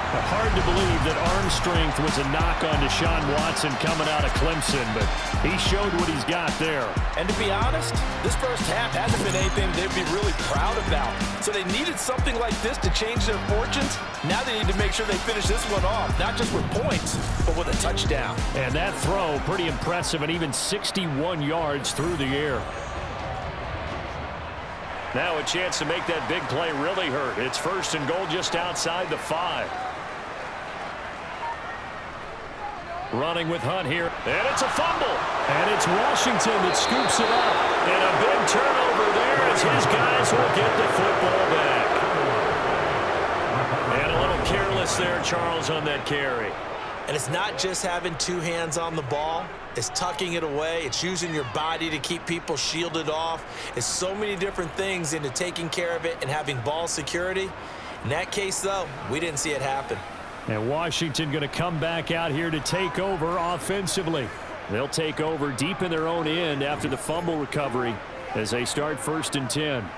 Hard to believe that arm strength was a knock on Deshaun Watson coming out of Clemson, but he showed what he's got there. And to be honest, this first half hasn't been anything they'd be really proud about. So they needed something like this to change their fortunes. Now they need to make sure they finish this one off, not just with points, but with a touchdown. And that throw, pretty impressive, and even 61 yards through the air. Now a chance to make that big play really hurt. It's 1st and goal just outside the 5. Running with Hunt here, and it's a fumble. And it's Washington that scoops it up. And a big turnover there as his guys will get the football back. And a little careless there, Charles, on that carry. And it's not just having 2 hands on the ball. It's tucking it away. It's using your body to keep people shielded off. It's so many different things into taking care of it and having ball security. In that case, though, we didn't see it happen. And Washington going to come back out here to take over offensively. They'll take over deep in their own end after the fumble recovery as they start 1st and 10.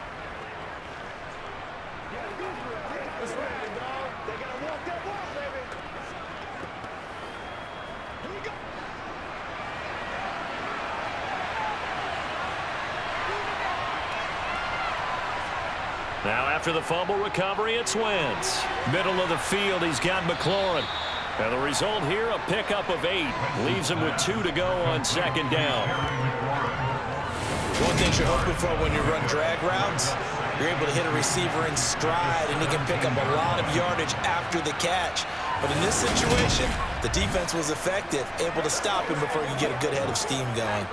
Now after the fumble recovery, it's Wentz. Middle of the field, he's got McLaurin. And the result here, a pickup of 8. Leaves him with 2 to go on 2nd down. One thing you're hoping for when you run drag routes, you're able to hit a receiver in stride, and he can pick up a lot of yardage after the catch. But in this situation, the defense was effective, able to stop him before you get a good head of steam going.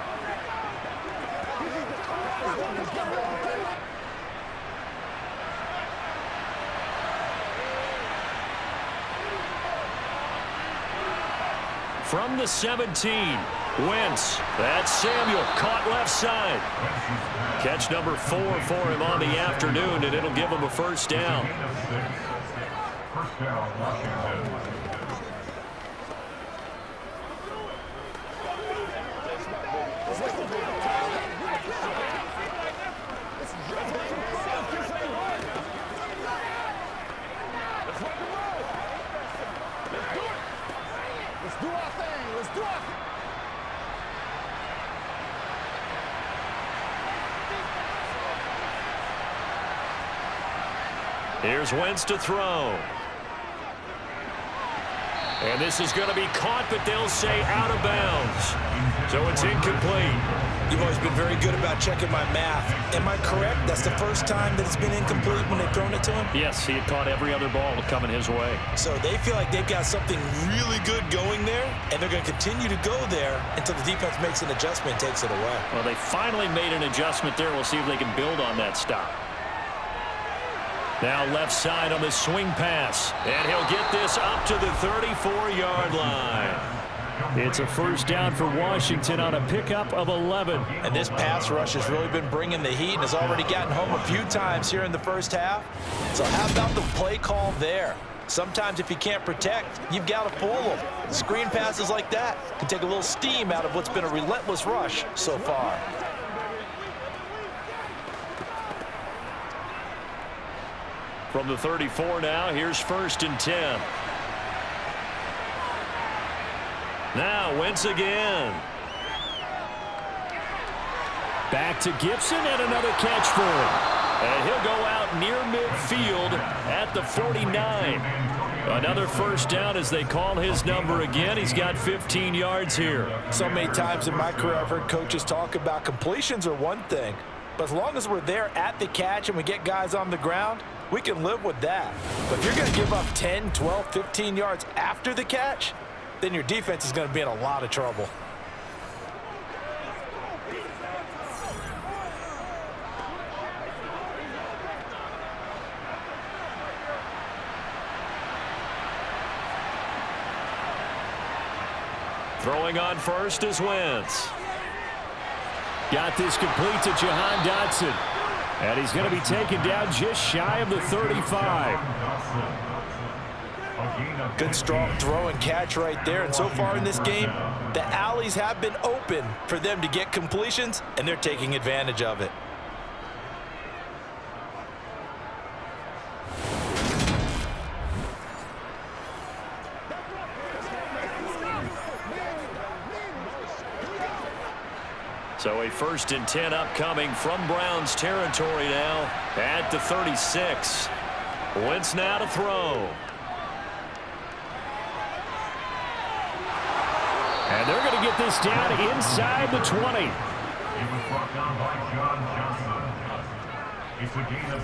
From the 17, Wentz. That's Samuel, caught left side. Catch number 4 for him on the afternoon, and it'll give him a 1st down. First down, Washington. Let's do our thing. Let's do our thing. Here's Wentz to throw. And this is going to be caught, but they'll say out of bounds. So it's incomplete. You've always been very good about checking my math. Am I correct? That's the first time that it's been incomplete when they've thrown it to him? Yes, he had caught every other ball coming his way. So they feel like they've got something really good going there, and they're going to continue to go there until the defense makes an adjustment and takes it away. Well, they finally made an adjustment there. We'll see if they can build on that stop. Now left side on the swing pass, and he'll get this up to the 34-yard line. It's a 1st down for Washington on a pickup of 11. And this pass rush has really been bringing the heat and has already gotten home a few times here in the first half. So how about the play call there? Sometimes if you can't protect, you've got to fool them. Screen passes like that can take a little steam out of what's been a relentless rush so far. From the 34 now, here's 1st and 10. Now Wentz again. Back to Gibson and another catch for him. And he'll go out near midfield at the 49. Another 1st down as they call his number again. He's got 15 yards here. So many times in my career I've heard coaches talk about completions are one thing, but as long as we're there at the catch and we get guys on the ground, we can live with that. But if you're going to give up 10, 12, 15 yards after the catch, then your defense is going to be in a lot of trouble. Throwing on first is Wentz. Got this complete to Jahan Dotson. And he's going to be taken down just shy of the 35. Good strong throw and catch right there. And so far in this game, the alleys have been open for them to get completions, and they're taking advantage of it. So a 1st and 10 upcoming from Browns territory now at the 36. Wentz now to throw. And they're going to get this down inside the 20.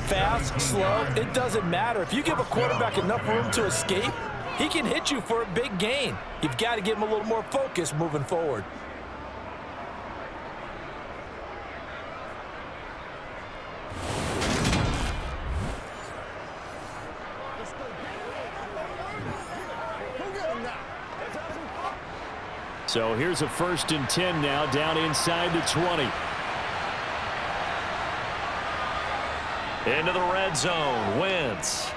Fast, slow, it doesn't matter. If you give a quarterback enough room to escape, he can hit you for a big gain. You've got to give him a little more focus moving forward. So here's a 1st and 10 now down inside the 20. Into the red zone, Wentz.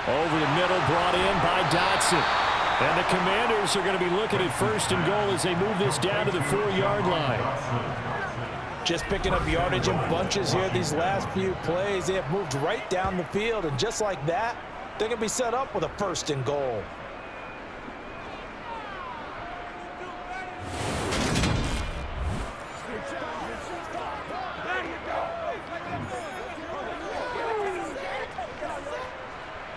Over the middle, brought in by Dotson. And the Commanders are going to be looking at 1st and goal as they move this down to the 4-yard line. Just picking up yardage in bunches here these last few plays. They have moved right down the field, and just like that, they're going to be set up with a 1st and goal.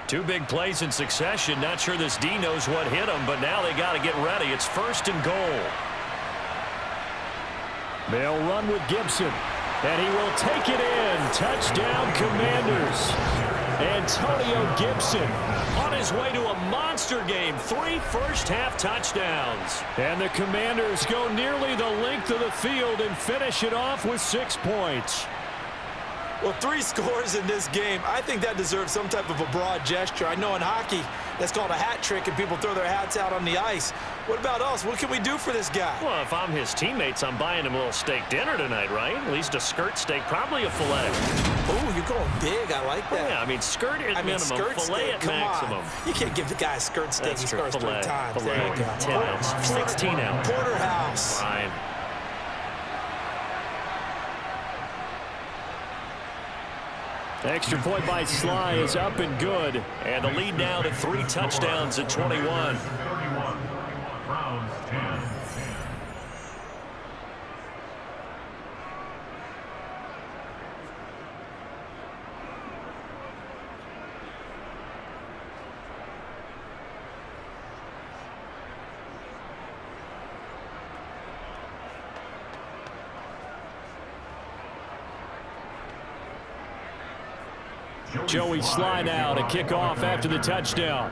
Two big plays in succession. Not sure this D knows what hit him, but now they got to get ready. It's 1st and goal. They'll run with Gibson, and he will take it in. Touchdown, Commanders. Antonio Gibson On his way to a monster game. 3 first-half touchdowns. And the Commanders go nearly the length of the field and finish it off with 6 points. Well, 3 scores in this game. I think that deserves some type of a broad gesture. I know in hockey, that's called a hat trick, and people throw their hats out on the ice. What about us? What can we do for this guy? Well, if I'm his teammates, I'm buying him a little steak dinner tonight, right? At least a skirt steak, probably a filet. Oh, you're going big. I like that. Yeah, I mean, skirt at minimum, skirt filet steak, at come maximum. on. You can't give the guy a skirt steak. That's He true. scores 3 Filet, times. filet, There you go. 10 ounce, 16 ounce. Porterhouse. Fine. Extra point by Sly is up and good. And the lead now to 3 touchdowns at 21. Browns 10. Joey Sly now to kick off after the touchdown.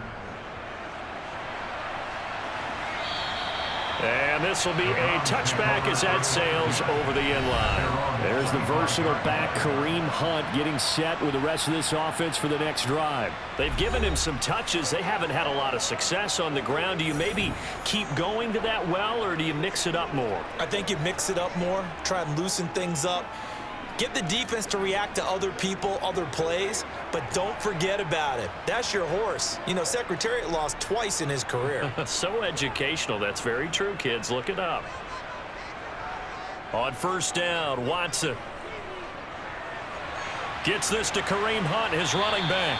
And this will be a touchback as that sails over the end line. There's the versatile back, Kareem Hunt, getting set with the rest of this offense for the next drive. They've given him some touches. They haven't had a lot of success on the ground. Do you maybe keep going to that well, or do you mix it up more? I think you mix it up more, try and loosen things up. Get the defense to react to other people, other plays, but don't forget about it. That's your horse. You know, Secretariat lost twice in his career. So educational. That's very true, kids. Look it up. On 1st down, Watson gets this to Kareem Hunt, his running back.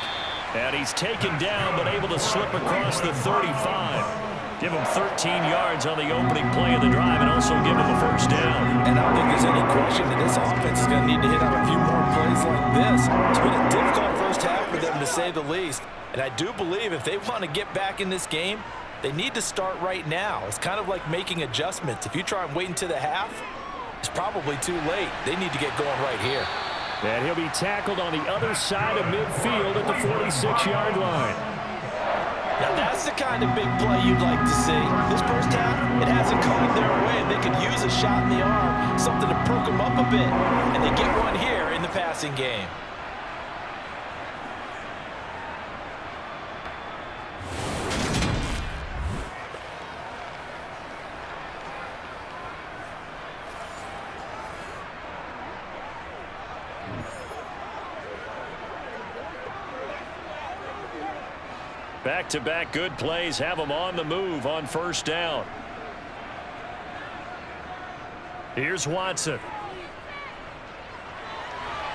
And he's taken down, but able to slip across the 35. Give him 13 yards on the opening play of the drive and also give him a 1st down. And I don't think there's any question that this offense is going to need to hit out a few more plays like this. It's been a difficult first half for them, to say the least. And I do believe if they want to get back in this game, they need to start right now. It's kind of like making adjustments. If you try and wait until the half, it's probably too late. They need to get going right here. And he'll be tackled on the other side of midfield at the 46-yard line. Now that's the kind of big play you'd like to see. This first half, it hasn't come their way. They could use a shot in the arm, something to perk them up a bit. And they get one here in the passing game. Back-to-back good plays have them on the move on 1st down. Here's Watson.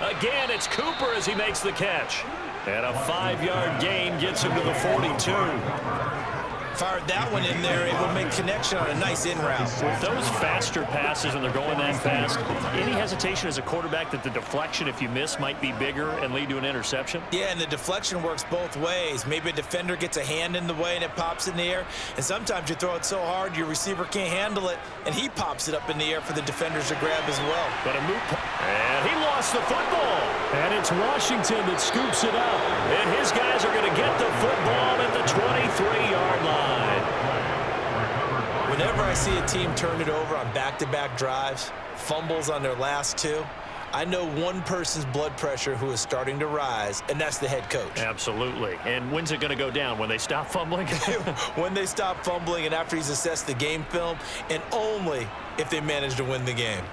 Again, it's Cooper as he makes the catch. And a 5-yard gain gets him to the 42. Fired that one in there, able to make connection on a nice in route. With those faster passes when they're going that fast, any hesitation as a quarterback that the deflection, if you miss, might be bigger and lead to an interception? Yeah, and the deflection works both ways. Maybe a defender gets a hand in the way and it pops in the air, and sometimes you throw it so hard your receiver can't handle it, and he pops it up in the air for the defenders to grab as well. But a and he lost the football. And it's Washington that scoops it up. And his guys are going to get the football at the 23-yard line. Whenever I see a team turn it over on back-to-back drives, fumbles on their last two, I know one person's blood pressure who is starting to rise, and that's the head coach. Absolutely. And when's it going to go down? When they stop fumbling? When they stop fumbling and after he's assessed the game film, and only if they manage to win the game.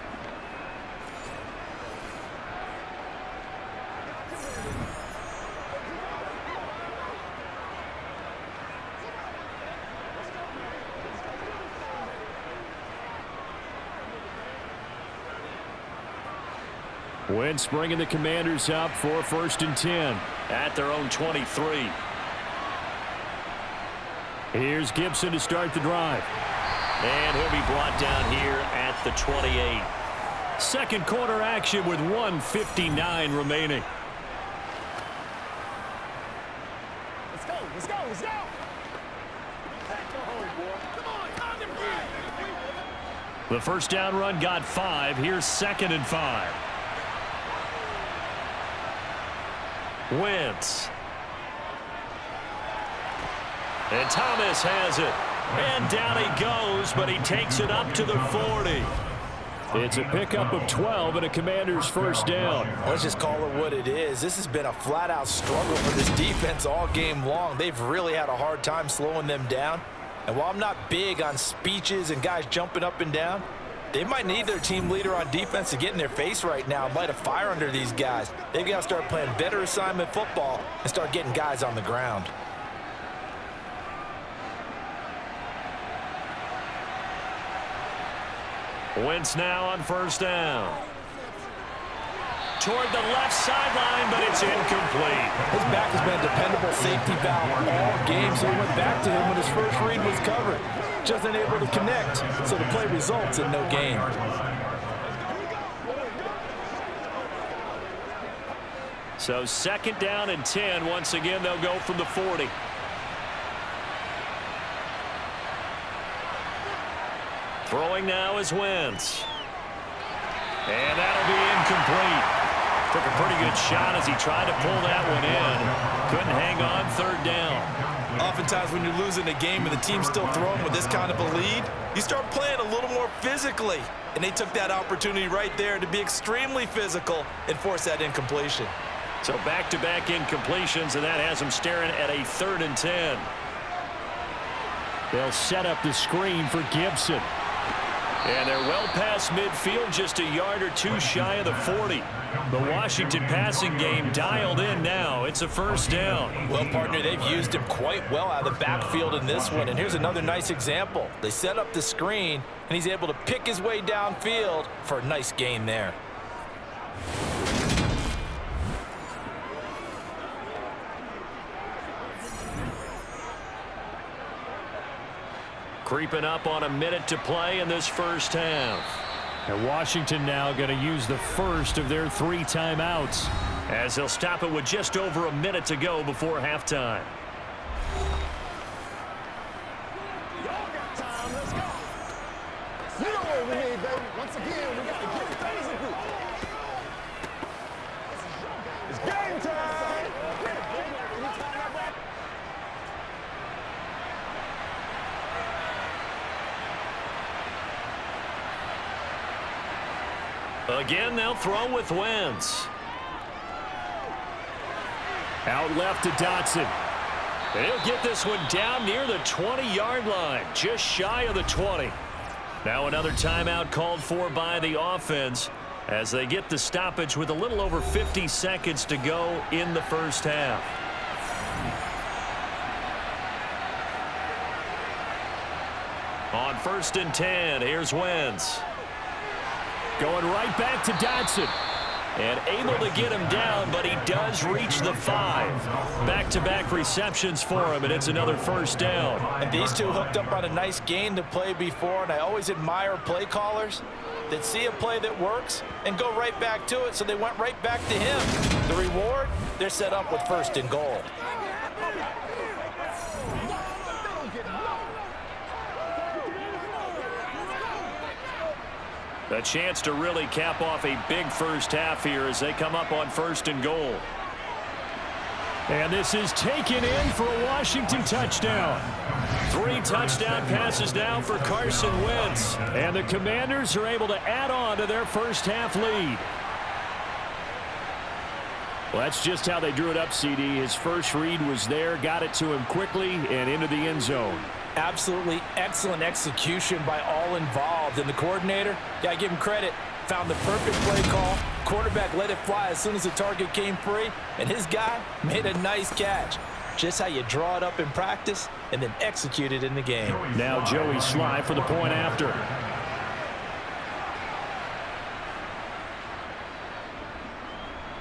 Wentz bringing the Commanders up for 1st and 10. At their own 23. Here's Gibson to start the drive. And he'll be brought down here at the 28. Second quarter action with 1:59 remaining. Let's go, let's go, let's go. Go home, boy. Come on, The first down run got 5. Here's 2nd and 5. Wentz. And Thomas has it. And down he goes, but he takes it up to the 40. It's a pickup of 12 and a Commander's first down. Let's just call it what it is. This has been a flat-out struggle for this defense all game long. They've really had a hard time slowing them down. And while I'm not big on speeches and guys jumping up and down, they might need their team leader on defense to get in their face right now and light a fire under these guys. They've got to start playing better assignment football and start getting guys on the ground. Wentz now on first down. Toward the left sideline, but it's incomplete. His back has been a dependable safety valve all game, so he went back to him when his first read was covered. Just unable to connect, so the play results in no gain. So 2nd down and 10. Once again, they'll go from the 40. Throwing now is Wentz. And that'll be incomplete. Took a pretty good shot as he tried to pull that one in. Couldn't hang on 3rd down. Oftentimes when you're losing a game and the team's still throwing with this kind of a lead, you start playing a little more physically. And they took that opportunity right there to be extremely physical and force that incompletion. So back-to-back incompletions, and that has them staring at a 3rd and 10. They'll set up the screen for Gibson. And they're well past midfield, just a yard or two shy of the 40. The Washington passing game dialed in now. It's a first down. Well, partner, they've used him quite well out of the backfield in this one. And here's another nice example. They set up the screen, and he's able to pick his way downfield for a nice gain there. Creeping up on a minute to play in this first half. And Washington now going to use the first of their 3 timeouts. As they'll stop it with just over a minute to go before halftime. Y'all got time, let's go. You know what we need, baby. Once again, we got to get physical. It's game time. Again, they'll throw with Wentz. Out left to Dotson. He'll get this one down near the 20-yard line, just shy of the 20. Now another timeout called for by the offense as they get the stoppage with a little over 50 seconds to go in the first half. On 1st and 10, here's Wentz. Going right back to Dotson. And able to get him down, but he does reach the 5. Back-to-back receptions for him, and it's another first down. And these two hooked up on a nice game to play before, and I always admire play callers that see a play that works and go right back to it, so they went right back to him. The reward, they're set up with 1st and goal. A chance to really cap off a big first half here as they come up on 1st and goal. And this is taken in for a Washington touchdown. 3 touchdown passes now for Carson Wentz. And the Commanders are able to add on to their first half lead. Well, that's just how they drew it up, CD. His first read was there, got it to him quickly, and into the end zone. Absolutely excellent execution by all involved. And the coordinator, got to give him credit, found the perfect play call. Quarterback let it fly as soon as the target came free, and his guy made a nice catch. Just how you draw it up in practice and then execute it in the game. Now Joey Sly for the point after.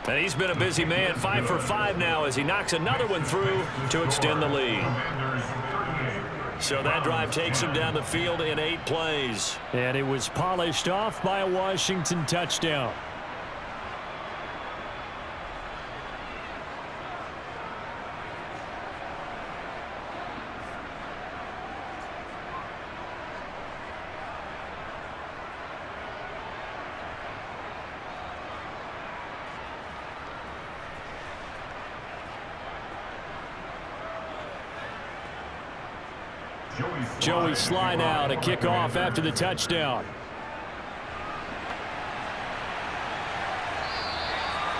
And he's been a busy man, 5 for 5 now as he knocks another one through to extend the lead. So that drive takes him down the field in 8 plays. And it was polished off by a Washington touchdown. Joey Sly now to kick off after the touchdown.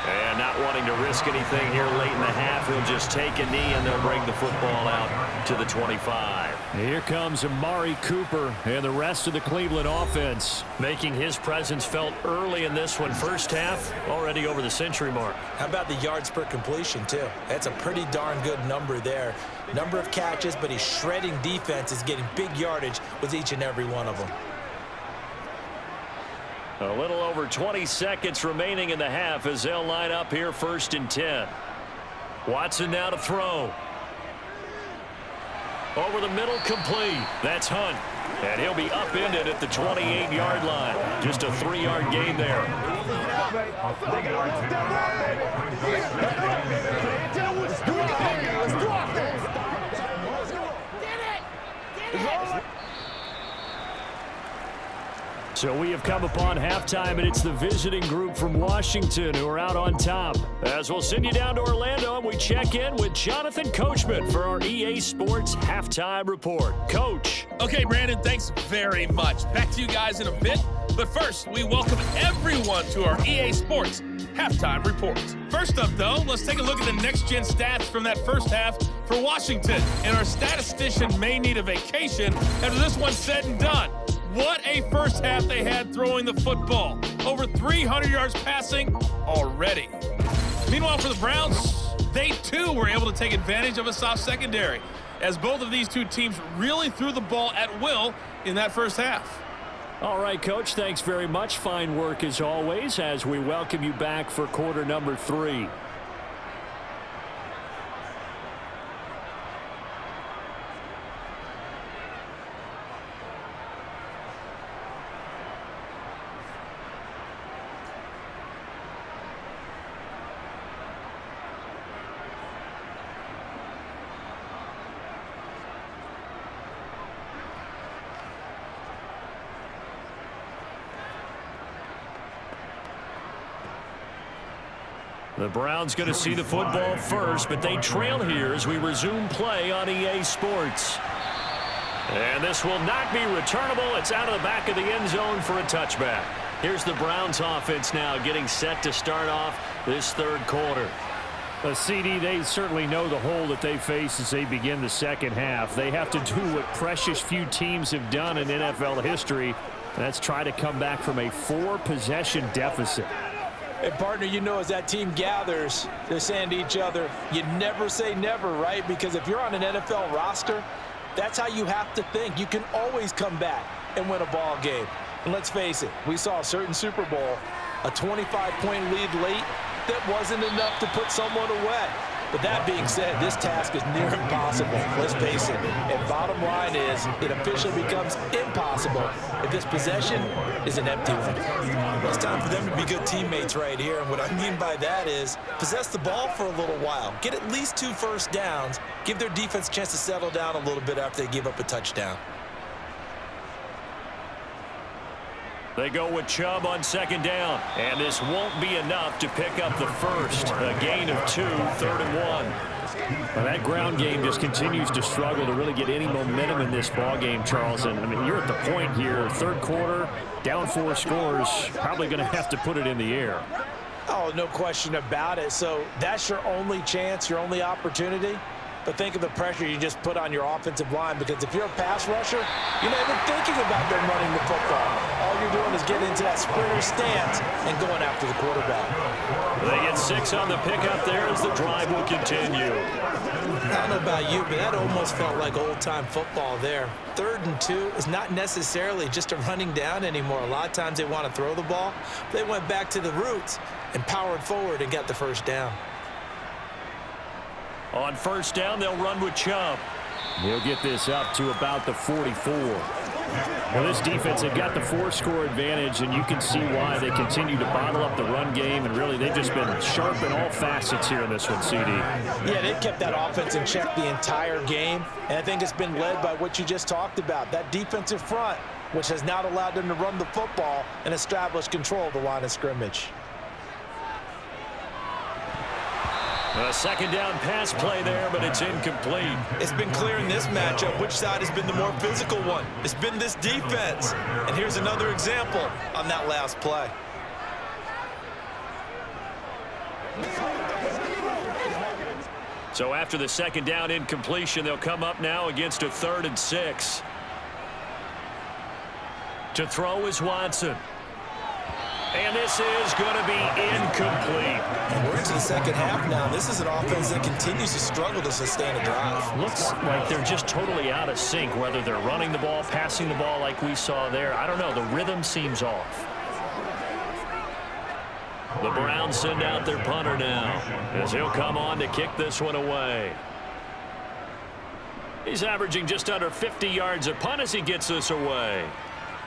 And not wanting to risk anything here late in the half, he'll just take a knee and they'll bring the football out to the 25. Here comes Amari Cooper and the rest of the Cleveland offense, making his presence felt early in this one. First half, already over the century mark. How about the yards per completion, too? That's a pretty darn good number there. Number of catches, but he's shredding defenses, getting big yardage with each and every one of them. A little over 20 seconds remaining in the half as they'll line up here 1st and 10. Watson now to throw. Over the middle, complete. That's Hunt. And he'll be upended at the 28-yard line. Just a 3-yard gain there. So we have come upon halftime, and it's the visiting group from Washington who are out on top. As we'll send you down to Orlando, and we check in with Jonathan Coachman for our EA Sports Halftime Report. Coach. Okay, Brandon, thanks very much. Back to you guys in a bit. But first, we welcome everyone to our EA Sports Halftime Report. First up, though, let's take a look at the next-gen stats from that first half for Washington. And our statistician may need a vacation after this one's said and done. What a first half they had throwing the football. Over 300 yards passing already. Meanwhile, for the Browns, they too were able to take advantage of a soft secondary, as both of these two teams really threw the ball at will in that first half. All right, Coach, thanks very much. Fine work as always as we welcome you back for quarter number 3. The Browns going to see the football first, but they trail here as we resume play on EA Sports. And this will not be returnable. It's out of the back of the end zone for a touchback. Here's the Browns offense now getting set to start off this third quarter. CD, they certainly know the hole that they face as they begin the second half. They have to do what precious few teams have done in NFL history. That's try to come back from a 4-possession deficit. And, partner, you know, as that team gathers, they're saying to each other, you never say never, right? Because if you're on an NFL roster, that's how you have to think. You can always come back and win a ball game. And let's face it, we saw a certain Super Bowl A 25-point lead late that wasn't enough to put someone away. But that being said, this task is near impossible. Let's face it. And bottom line is, it officially becomes impossible if this possession is an empty one. Well, it's time for them to be good teammates right here. And what I mean by that is possess the ball for a little while. Get at least 2 first downs. Give their defense a chance to settle down a little bit after they give up a touchdown. They go with Chubb on 2nd down, and this won't be enough to pick up the first. A gain of 2, 3rd and 1. Well, that ground game just continues to struggle to really get any momentum in this ball game, Charles. And I mean, you're at the point here, 3rd quarter, down 4 scores, probably going to have to put it in the air. Oh, no question about it. So that's your only chance, your only opportunity. But think of the pressure you just put on your offensive line, because if you're a pass rusher, you're not even thinking about them running the football. All you're doing is getting into that sprinter stance and going after the quarterback. They get 6 on the pickup there as the drive will continue. I don't know about you, but that almost felt like old-time football there. 3rd and 2 is not necessarily just a running down anymore. A lot of times they want to throw the ball. They went back to the roots and powered forward and got the first down. On 1st down, they'll run with Chubb. He'll get this up to about the 44. Well, this defense, they've got the 4-score advantage, and you can see why they continue to bottle up the run game, and really they've just been sharp in all facets here in this one, CD. Yeah, they've kept that offense in check the entire game, and I think it's been led by what you just talked about, that defensive front, which has now allowed them to run the football and establish control of the line of scrimmage. A 2nd down pass play there, but it's incomplete. It's been clear in this matchup which side has been the more physical one. It's been this defense. And here's another example on that last play. So after the 2nd down incompletion, they'll come up now against a 3rd and 6. To throw is Watson. And this is going to be incomplete. And we're into the 2nd half now. This is an offense that continues to struggle to sustain a drive. Looks like they're just totally out of sync, whether they're running the ball, passing the ball like we saw there. I don't know. The rhythm seems off. The Browns send out their punter now, as he'll come on to kick this one away. He's averaging just under 50 yards a punt as he gets this away.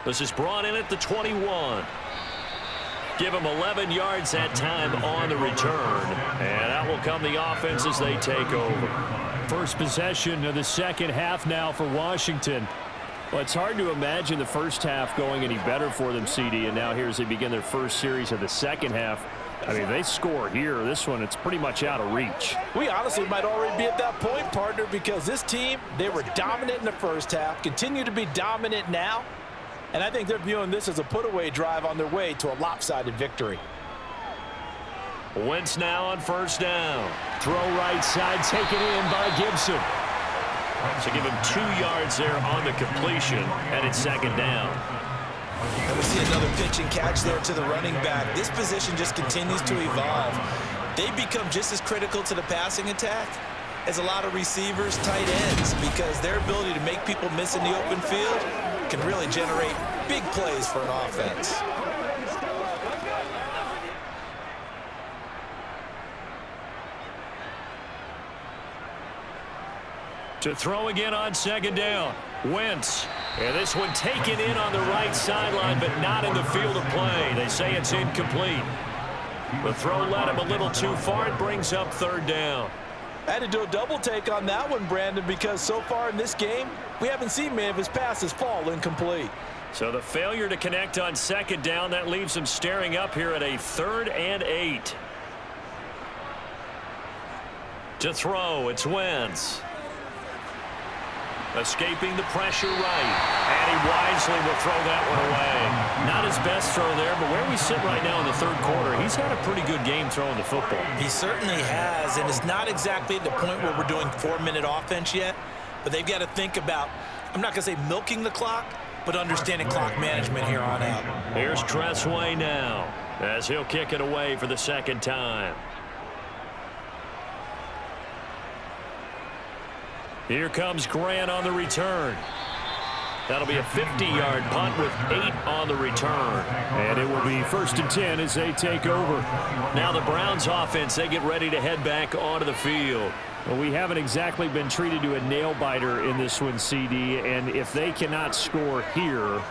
This is brought in at the 21. Give him 11 yards that time on the return. And that will come the offense as they take over. First possession of the 2nd half now for Washington. Well, it's hard to imagine the first half going any better for them, CD. And now here as they begin their first series of the 2nd half. I mean, they score here. This one, it's pretty much out of reach. We honestly might already be at that point, partner, because this team, they were dominant in the first half, continue to be dominant now. And I think they're viewing this as a put-away drive on their way to a lopsided victory. Wentz now on 1st down. Throw right side, taken in by Gibson. So give him 2 yards there on the completion, and it's 2nd down. And we see another pitch and catch there to the running back. This position just continues to evolve. They become just as critical to the passing attack as a lot of receivers, tight ends, because their ability to make people miss in the open field can really generate big plays for an offense. To throw again on 2nd down. Wentz. And this one taken in on the right sideline, but not in the field of play. They say it's incomplete. The throw led him a little too far. It brings up 3rd down. I had to do a double take on that one, Brandon, because so far in this game, we haven't seen many of his passes fall incomplete. So the failure to connect on 2nd down, that leaves him staring up here at a 3rd and 8. To throw, it's Wentz. Escaping the pressure right. And he wisely will throw that one away. Not his best throw there, but where we sit right now in the 3rd quarter, he's had a pretty good game throwing the football. He certainly has, and it's not exactly at the point where we're doing 4-minute offense yet, but they've got to think about, I'm not going to say milking the clock, but understanding clock management here on out. Here's Tressway now, as he'll kick it away for the 2nd time. Here comes Grant on the return. That'll be a 50-yard punt with 8 on the return. And it will be 1st and 10 as they take over. Now the Browns offense, they get ready to head back onto the field. Well, we haven't exactly been treated to a nail-biter in this one, CD, and if they cannot score here,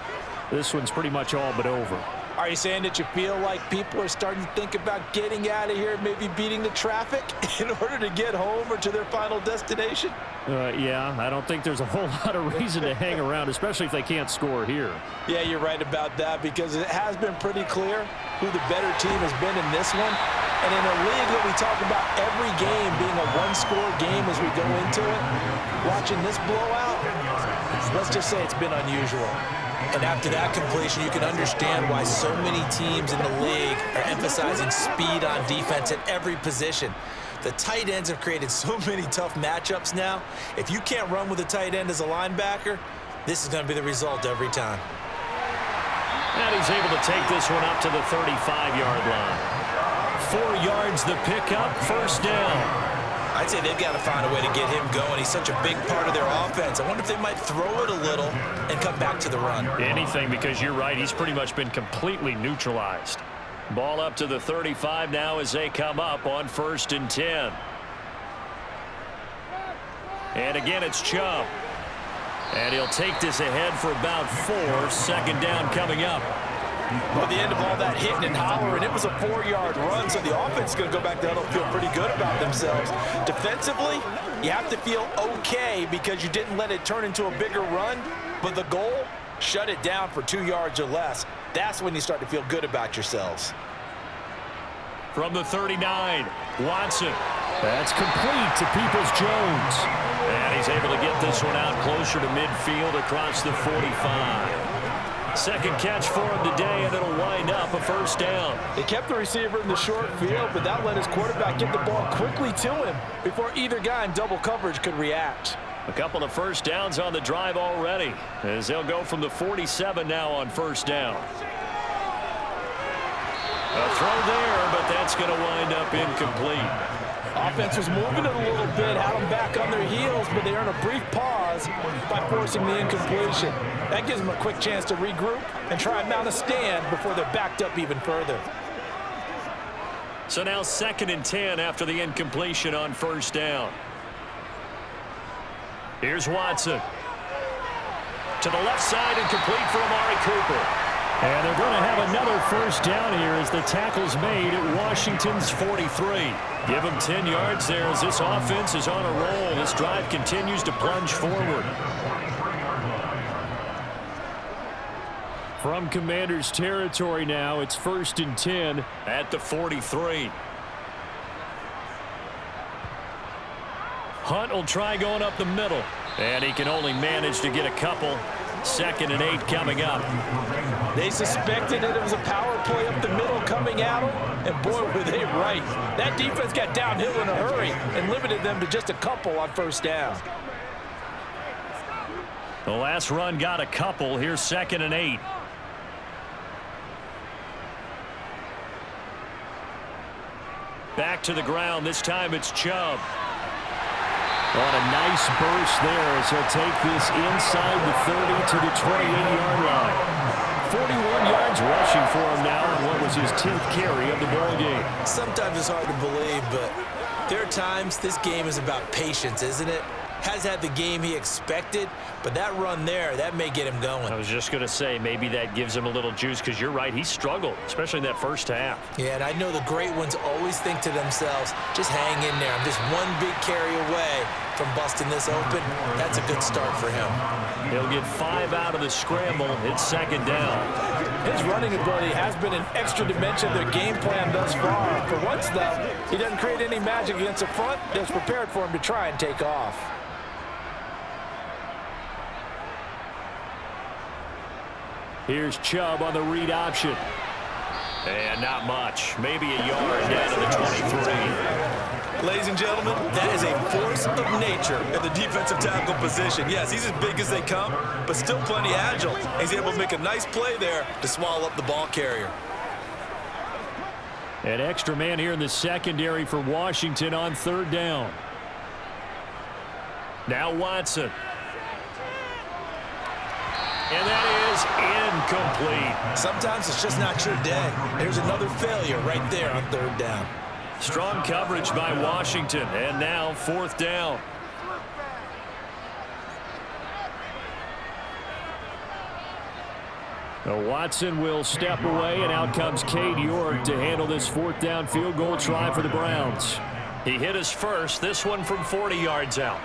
this one's pretty much all but over. Are you saying that you feel like people are starting to think about getting out of here, maybe beating the traffic in order to get home or to their final destination? Yeah, I don't think there's a whole lot of reason to hang around, especially if they can't score here. Yeah, you're right about that, because it has been pretty clear who the better team has been in this one. And in a league that we talk about every game being a one-score game as we go into it, watching this blowout, let's just say it's been unusual. And after that completion, you can understand why so many teams in the league are emphasizing speed on defense at every position. The tight ends have created so many tough matchups now. If you can't run with a tight end as a linebacker, this is going to be the result every time. And he's able to take this one up to the 35-yard line. 4 yards the pickup, 1st down. I'd say they've got to find a way to get him going. He's such a big part of their offense. I wonder if they might throw it a little and come back to the run. Anything, because you're right. He's pretty much been completely neutralized. Ball up to the 35 now as they come up on 1st and 10. And again, it's Chubb. And he'll take this ahead for about 4. 2nd down coming up. Well, the end of all that hitting and hollering, it was a 4-yard run, so the offense is going to go back there and feel pretty good about themselves. Defensively, you have to feel okay because you didn't let it turn into a bigger run, but the goal, shut it down for 2 yards or less. That's when you start to feel good about yourselves. From the 39, Watson. That's complete to Peoples-Jones. And he's able to get this one out closer to midfield across the 45. 2nd catch for him today, and it'll wind up a 1st down. They kept the receiver in the short field, but that let his quarterback get the ball quickly to him before either guy in double coverage could react. A couple of 1st downs on the drive already, as they'll go from the 47 now on 1st down. A throw there, but that's going to wind up incomplete. Offense was moving it a little bit, had them back on their heels, but they earn a brief pause by forcing the incompletion. That gives them a quick chance to regroup and try and mount a stand before they're backed up even further. So now 2nd and 10 after the incompletion on 1st down. Here's Watson. To the left side and complete for Amari Cooper. And they're going to have another 1st down here as the tackle's made at Washington's 43. Give him 10 yards there as this offense is on a roll. This drive continues to plunge forward. From Commanders territory now, it's 1st and 10 at the 43. Hunt will try going up the middle, and he can only manage to get a couple. 2nd and 8 coming up. They suspected that it was a power play up the middle coming at them, and boy, were they right. That defense got downhill in a hurry and limited them to just a couple on 1st down. The last run got a couple. Here's 2nd and 8. Back to the ground. This time it's Chubb. On a nice burst there as he'll take this inside the 30 to the 28-yard line. 41 yards rushing for him now on what was his 10th carry of the ball game. Sometimes it's hard to believe, but there are times this game is about patience, isn't it? Has had the game he expected, but that run there, that may get him going. I was just going to say, maybe that gives him a little juice, because you're right, he struggled, especially in that 1st half. Yeah, and I know the great ones always think to themselves, just hang in there. I'm just one big carry away from busting this open. That's a good start for him. He'll get 5 out of the scramble. It's 2nd down. His running ability has been an extra dimension of their game plan thus far. For once, though, he doesn't create any magic against the front that's prepared for him to try and take off. Here's Chubb on the read option. And not much. Maybe a yard down to the 23. Ladies and gentlemen, that is a force of nature at the defensive tackle position. Yes, he's as big as they come, but still plenty agile. He's able to make a nice play there to swallow up the ball carrier. An extra man here in the secondary for Washington on 3rd down. Now Watson. And that is incomplete. Sometimes it's just not your day. There's another failure right there on third down. Strong coverage by Washington, and now fourth down. Now Watson will step away, and out comes Cade York to handle this fourth down field goal try for the Browns. He hit his first, this one from 40 yards out.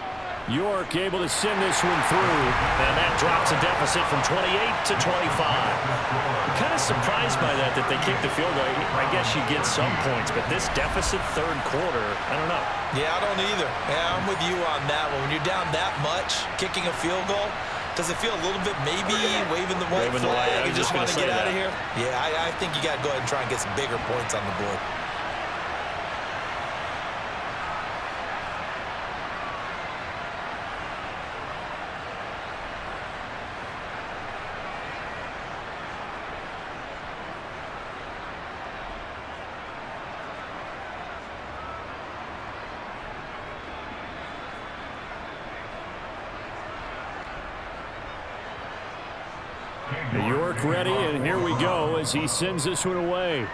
York able to send this one through. And that drops a deficit from 28 to 25. I'm kind of surprised by that they kicked the field goal. I guess you get some points, but this deficit third quarter, I don't know. Yeah, I don't either. Yeah, I'm with you on that one. When you're down that much, kicking a field goal, does it feel a little bit maybe waving the white flag? You just want to get out of here? Yeah, I think you got to go ahead and try and get some bigger points on the board. York ready, and here we go as he sends this one away.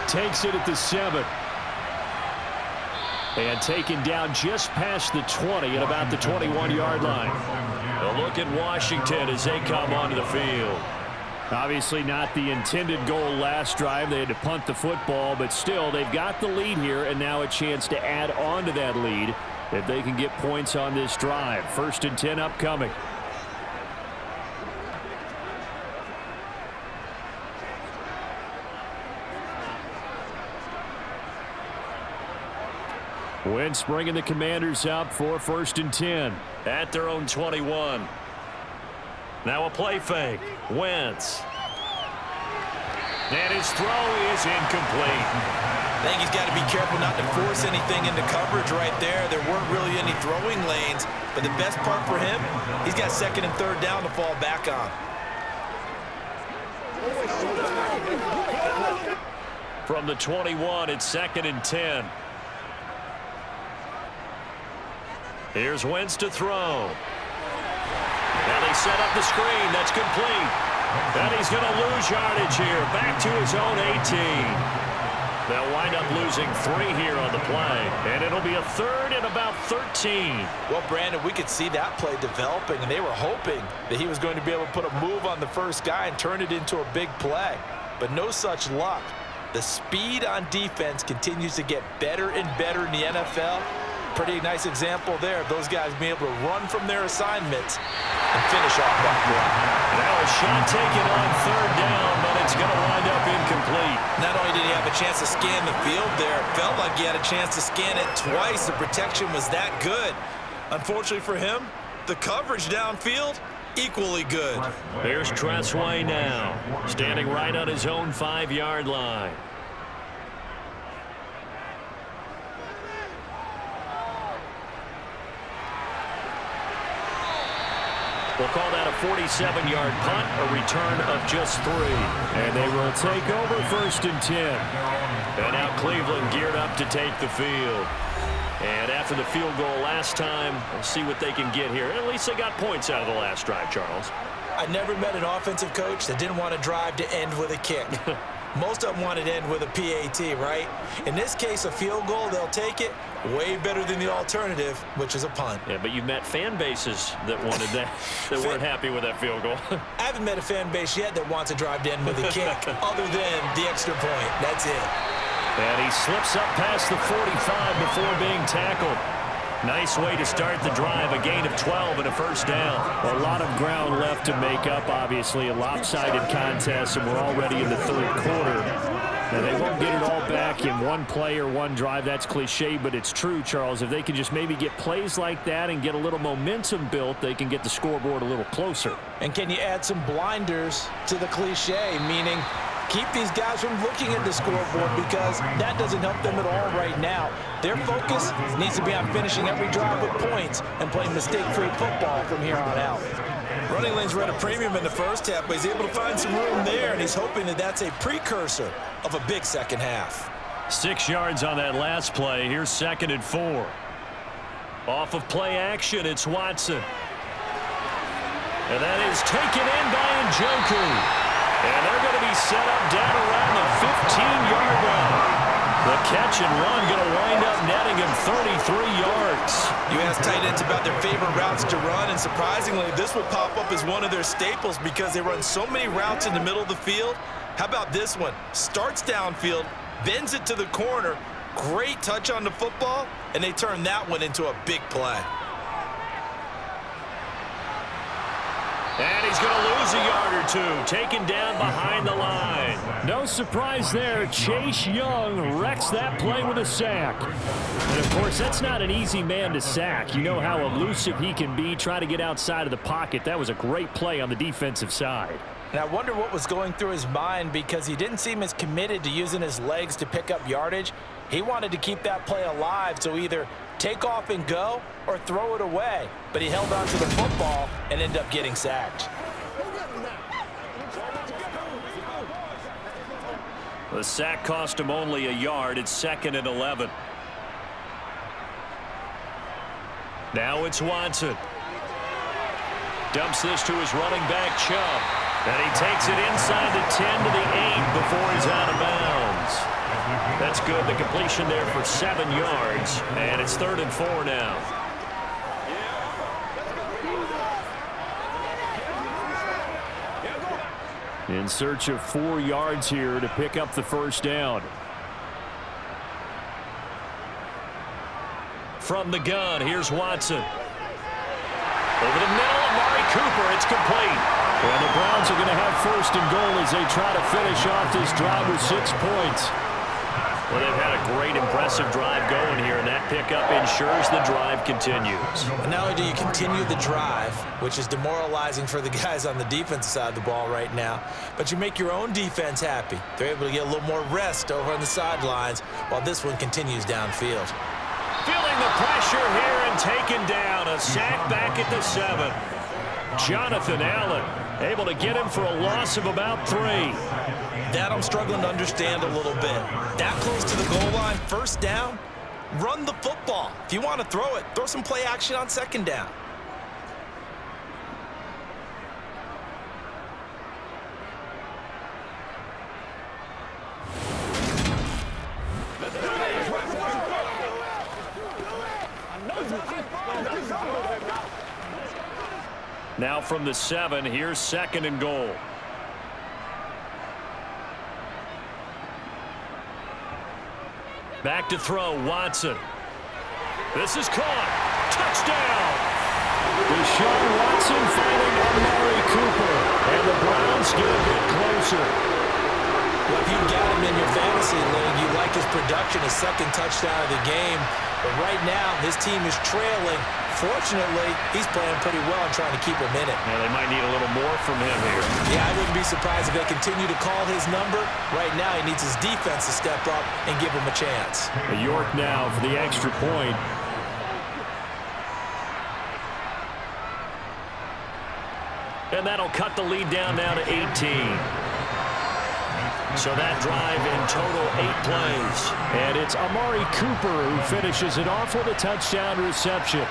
Takes it at the 7. And taken down just past the 20 at about the 21-yard line. A look at Washington as they come onto the field. Obviously not the intended goal last drive. They had to punt the football, but still they've got the lead here, and now a chance to add on to that lead if they can get points on this drive. 1st and 10 upcoming. Wentz bringing the Commanders up for 1st and 10. At their own 21. Now a play fake. Wentz. And his throw is incomplete. I think he's got to be careful not to force anything into coverage right there. There weren't really any throwing lanes. But the best part for him, he's got 2nd and 3rd down to fall back on. From the 21, it's 2nd and 10. Here's Wentz to throw. Now they set up the screen. That's complete. And he's going to lose yardage here. Back to his own 18. They'll wind up losing 3 here on the play. And it'll be a 3rd and about 13. Well, Brandon, we could see that play developing, and they were hoping that he was going to be able to put a move on the first guy and turn it into a big play. But no such luck. The speed on defense continues to get better and better in the NFL. Pretty nice example there of those guys being able to run from their assignments and finish off that play. Now a shot taken on 3rd down, but it's going to wind up incomplete. Not only did he have a chance to scan the field there, it felt like he had a chance to scan it twice. The protection was that good. Unfortunately for him, the coverage downfield, equally good. Here's Tressway now, standing right on his own 5-yard line. We'll call that a 47-yard punt, a return of just 3. And they will take over 1st and 10. And now Cleveland geared up to take the field. And after the field goal last time, we'll see what they can get here. At least they got points out of the last drive, Charles. I never met an offensive coach that didn't want to drive to end with a kick. Most of them wanted to end with a PAT, right? In this case, a field goal, they'll take it. Way better than the alternative, which is a punt. Yeah, but you've met fan bases that wanted that, that weren't happy with that field goal. I haven't met a fan base yet that wants to drive to end with a kick, other than the extra point. That's it. And he slips up past the 45 before being tackled. Nice way to start the drive, a gain of 12 and a 1st down. A lot of ground left to make up, obviously. A lopsided contest, and we're already in the 3rd quarter. Now, they won't get it all back in one play or one drive. That's cliche, but it's true, Charles. If they can just maybe get plays like that and get a little momentum built, they can get the scoreboard a little closer. And can you add some blinders to the cliche, meaning keep these guys from looking at the scoreboard, because that doesn't help them at all right now. Their focus needs to be on finishing every drive with points and playing mistake-free football from here on out. Running lanes were at a premium in the first half, but he's able to find some room there, and he's hoping that that's a precursor of a big second half. 6 yards on that last play. Here's 2nd and 4. Off of play action, it's Watson. And that is taken in by Njoku. And they're going to be set up down around the 15-yard line. The catch and run going to wind up netting him 33 yards. You ask tight ends about their favorite routes to run, and surprisingly, this would pop up as one of their staples because they run so many routes in the middle of the field. How about this one? Starts downfield, bends it to the corner, great touch on the football, and they turn that one into a big play. And he's going to lose a yard or two, taken down behind the line. No surprise there. Chase Young wrecks that play with a sack. And, of course, that's not an easy man to sack. You know how elusive he can be, try to get outside of the pocket. That was a great play on the defensive side. And I wonder what was going through his mind because he didn't seem as committed to using his legs to pick up yardage. He wanted to keep that play alive, so either take off and go or throw it away. But he held on to the football and ended up getting sacked. The sack cost him only a yard. It's 2nd and 11. Now it's Watson. Dumps this to his running back, Chubb. And he takes it inside the 10 to the 8 before he's out of bounds. That's good. The completion there for 7 yards. And it's 3rd and 4 now. In search of 4 yards here to pick up the first down. From the gun, here's Watson. Over the middle, Amari Cooper. It's complete. Well, the Browns are going to have 1st and goal as they try to finish off this drive with 6 points. Well, they've had a great, impressive drive going here, and that pickup ensures the drive continues. And not only do you continue the drive, which is demoralizing for the guys on the defensive side of the ball right now, but you make your own defense happy. They're able to get a little more rest over on the sidelines while this one continues downfield. Feeling the pressure here and taken down. A sack back at the 7. Jonathan Allen able to get him for a loss of about 3. That I'm struggling to understand a little bit. That close to the goal line, 1st down, run the football. If you want to throw it, throw some play action on 2nd down. Now from the 7, here's 2nd and goal. Back to throw, Watson. This is caught. Touchdown! Deshaun Watson finding Amari Cooper. And the Browns get a bit closer. Well, if you've got him in your fantasy league, you like his production, his 2nd touchdown of the game. But right now, his team is trailing. Fortunately, he's playing pretty well and trying to keep him in it. Yeah, they might need a little more from him here. Yeah, I wouldn't be surprised if they continue to call his number. Right now, he needs his defense to step up and give him a chance. York now for the extra point. And that'll cut the lead down now to 18. So that drive in total 8 plays. And it's Amari Cooper who finishes it off with a touchdown reception.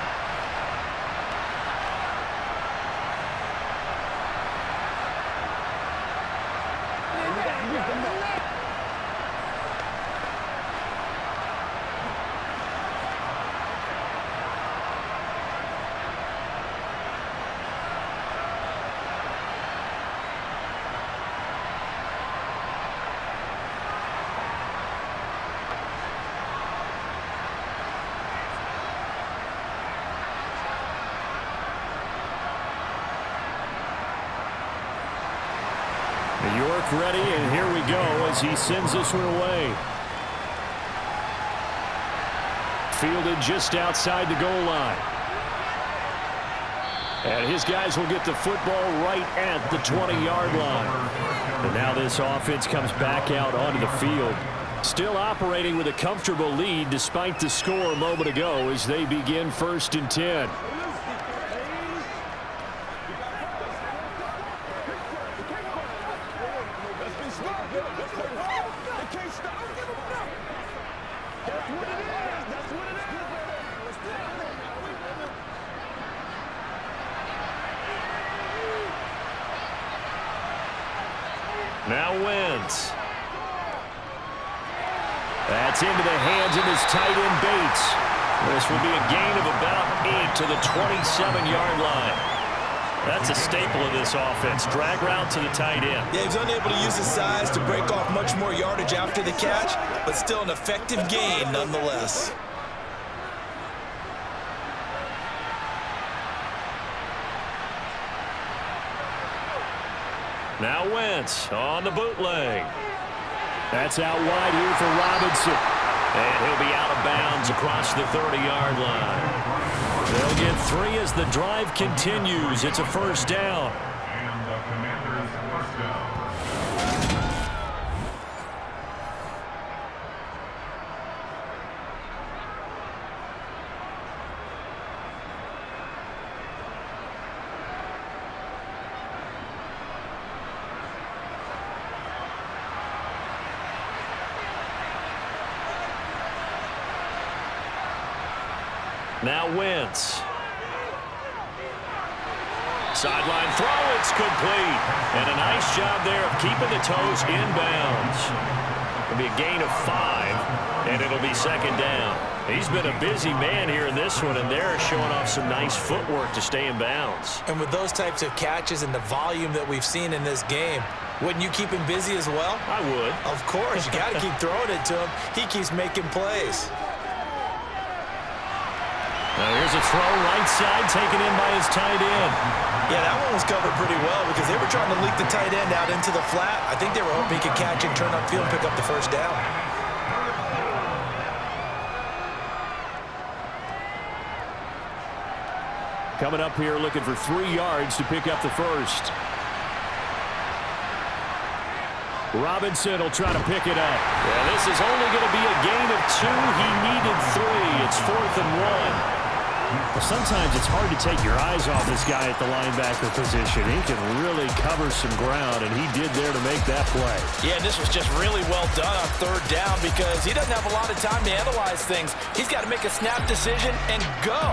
York ready, and here we go as he sends this one away. Fielded just outside the goal line. And his guys will get the football right at the 20-yard line. And now this offense comes back out onto the field. Still operating with a comfortable lead despite the score a moment ago as they begin 1st and 10. That's into the hands of his tight end, Bates. This will be a gain of about 8 to the 27-yard line. That's a staple of this offense. Drag route to the tight end. Yeah, he's unable to use his size to break off much more yardage after the catch, but still an effective gain nonetheless. Now Wentz on the bootleg. That's out wide here for Robinson. And he'll be out of bounds across the 30-yard line. They'll get 3 as the drive continues. It's a first down. And the Commanders' first down. Now Wentz. Sideline throw, it's complete. And a nice job there of keeping the toes inbounds. It'll be a gain of 5, and it'll be second down. He's been a busy man here in this one, and they're showing off some nice footwork to stay in bounds. And with those types of catches and the volume that we've seen in this game, wouldn't you keep him busy as well? I would. Of course, you got to keep throwing it to him. He keeps making plays. Now here's a throw right side taken in by his tight end. Yeah, that one was covered pretty well because they were trying to leak the tight end out into the flat. I think they were hoping he could catch and turn upfield and pick up the first down. Coming up here looking for 3 yards to pick up the first. Robinson will try to pick it up. Yeah, this is only going to be a gain of 2. He needed 3. It's 4th and 1. Well, sometimes it's hard to take your eyes off this guy at the linebacker position. He can really cover some ground, and he did there to make that play. Yeah, and this was just really well done on third down because he doesn't have a lot of time to analyze things. He's got to make a snap decision and go.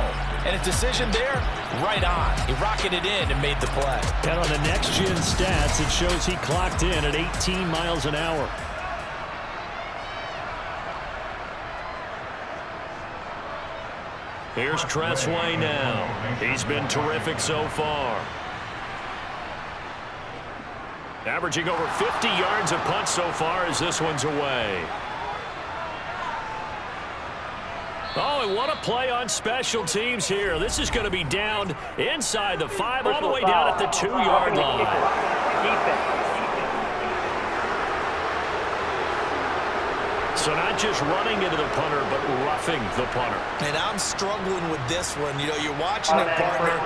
And his decision there, right on. He rocketed in and made the play. And on the next-gen stats, it shows he clocked in at 18 miles an hour. Here's Tressway now. He's been terrific so far. Averaging over 50 yards a punt so far as this one's away. Oh, and what a play on special teams here. This is going to be down inside the 5, all the way down at the 2-yard line. So not just running into the punter, but roughing the punter. And I'm struggling with this one. You know, you're watching it, partner.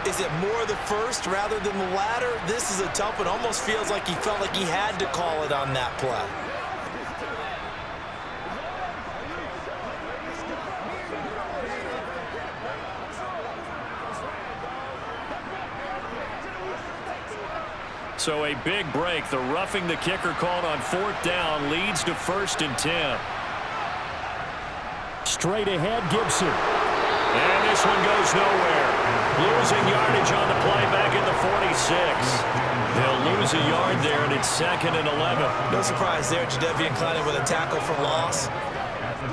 Is it more the first rather than the latter? This is a tough one. Almost feels like he felt like he had to call it on that play. So a big break. The roughing the kicker called on 4th down leads to 1st and 10. Straight ahead, Gibson. And this one goes nowhere. Losing yardage on the play back at the 46. They'll lose a yard there, and it's 2nd and 11. No surprise there, Jadeveon Clowney with a tackle for loss.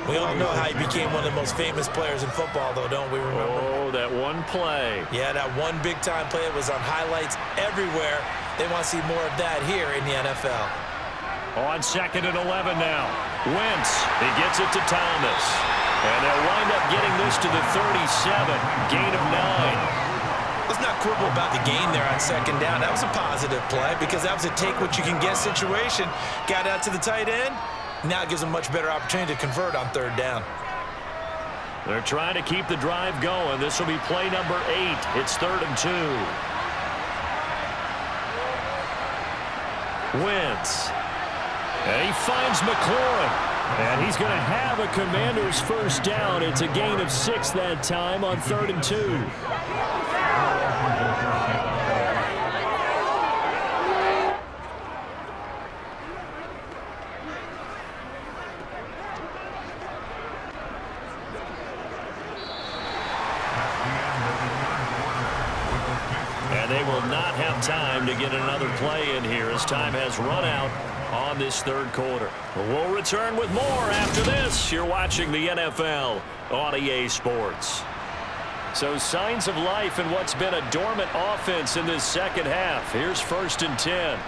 We all know how he became one of the most famous players in football, though, don't we remember? Oh, that one play. Yeah, that one big-time play. It was on highlights everywhere. They want to see more of that here in the NFL. On 2nd and 11 now. Wentz, he gets it to Thomas. And they'll wind up getting this to the 37. Gain of 9. Let's not quibble about the gain there on 2nd down. That was a positive play because that was a take-what-you-can-get situation. Got out to the tight end. Now it gives them a much better opportunity to convert on 3rd down. They're trying to keep the drive going. This will be play number 8. It's 3rd and 2. Wentz. And he finds McLaurin. And he's going to have a Commander's first down. It's a gain of 6 that time on 3rd and 2. And they will not have time to get another play in here as time has run out on this third quarter. We'll return with more after this. You're watching the NFL on EA Sports. So signs of life in what's been a dormant offense in this second half. Here's 1st and 10.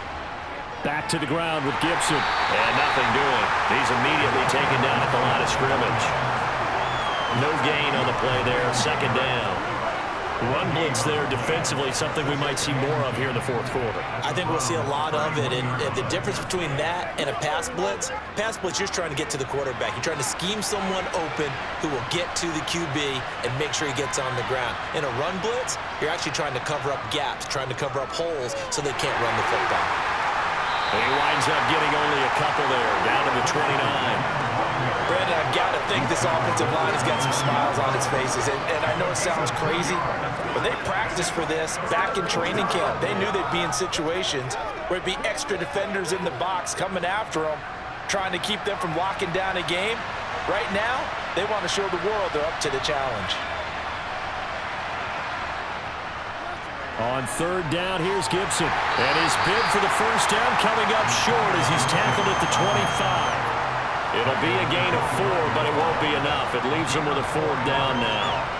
Back to the ground with Gibson. And nothing doing. He's immediately taken down at the line of scrimmage. No gain on the play there. 2nd down. Run blitz there defensively, something we might see more of here in the 4th quarter. I think we'll see a lot of it, and the difference between that and a pass blitz, you're just trying to get to the quarterback. You're trying to scheme someone open who will get to the QB and make sure he gets on the ground. In a run blitz, you're actually trying to cover up gaps, trying to cover up holes so they can't run the football. He winds up getting only a couple there, down to the 29. Brandon, I've got to think this offensive line has got some smiles on its faces. And I know it sounds crazy, but they practiced for this back in training camp. They knew they'd be in situations where it'd be extra defenders in the box coming after them, trying to keep them from locking down a game. Right now, they want to show the world they're up to the challenge. On 3rd down, here's Gibson. And his bid for the 1st down coming up short as he's tackled at the 25. It'll be a gain of 4, but it won't be enough. It leaves him with a 4th down now.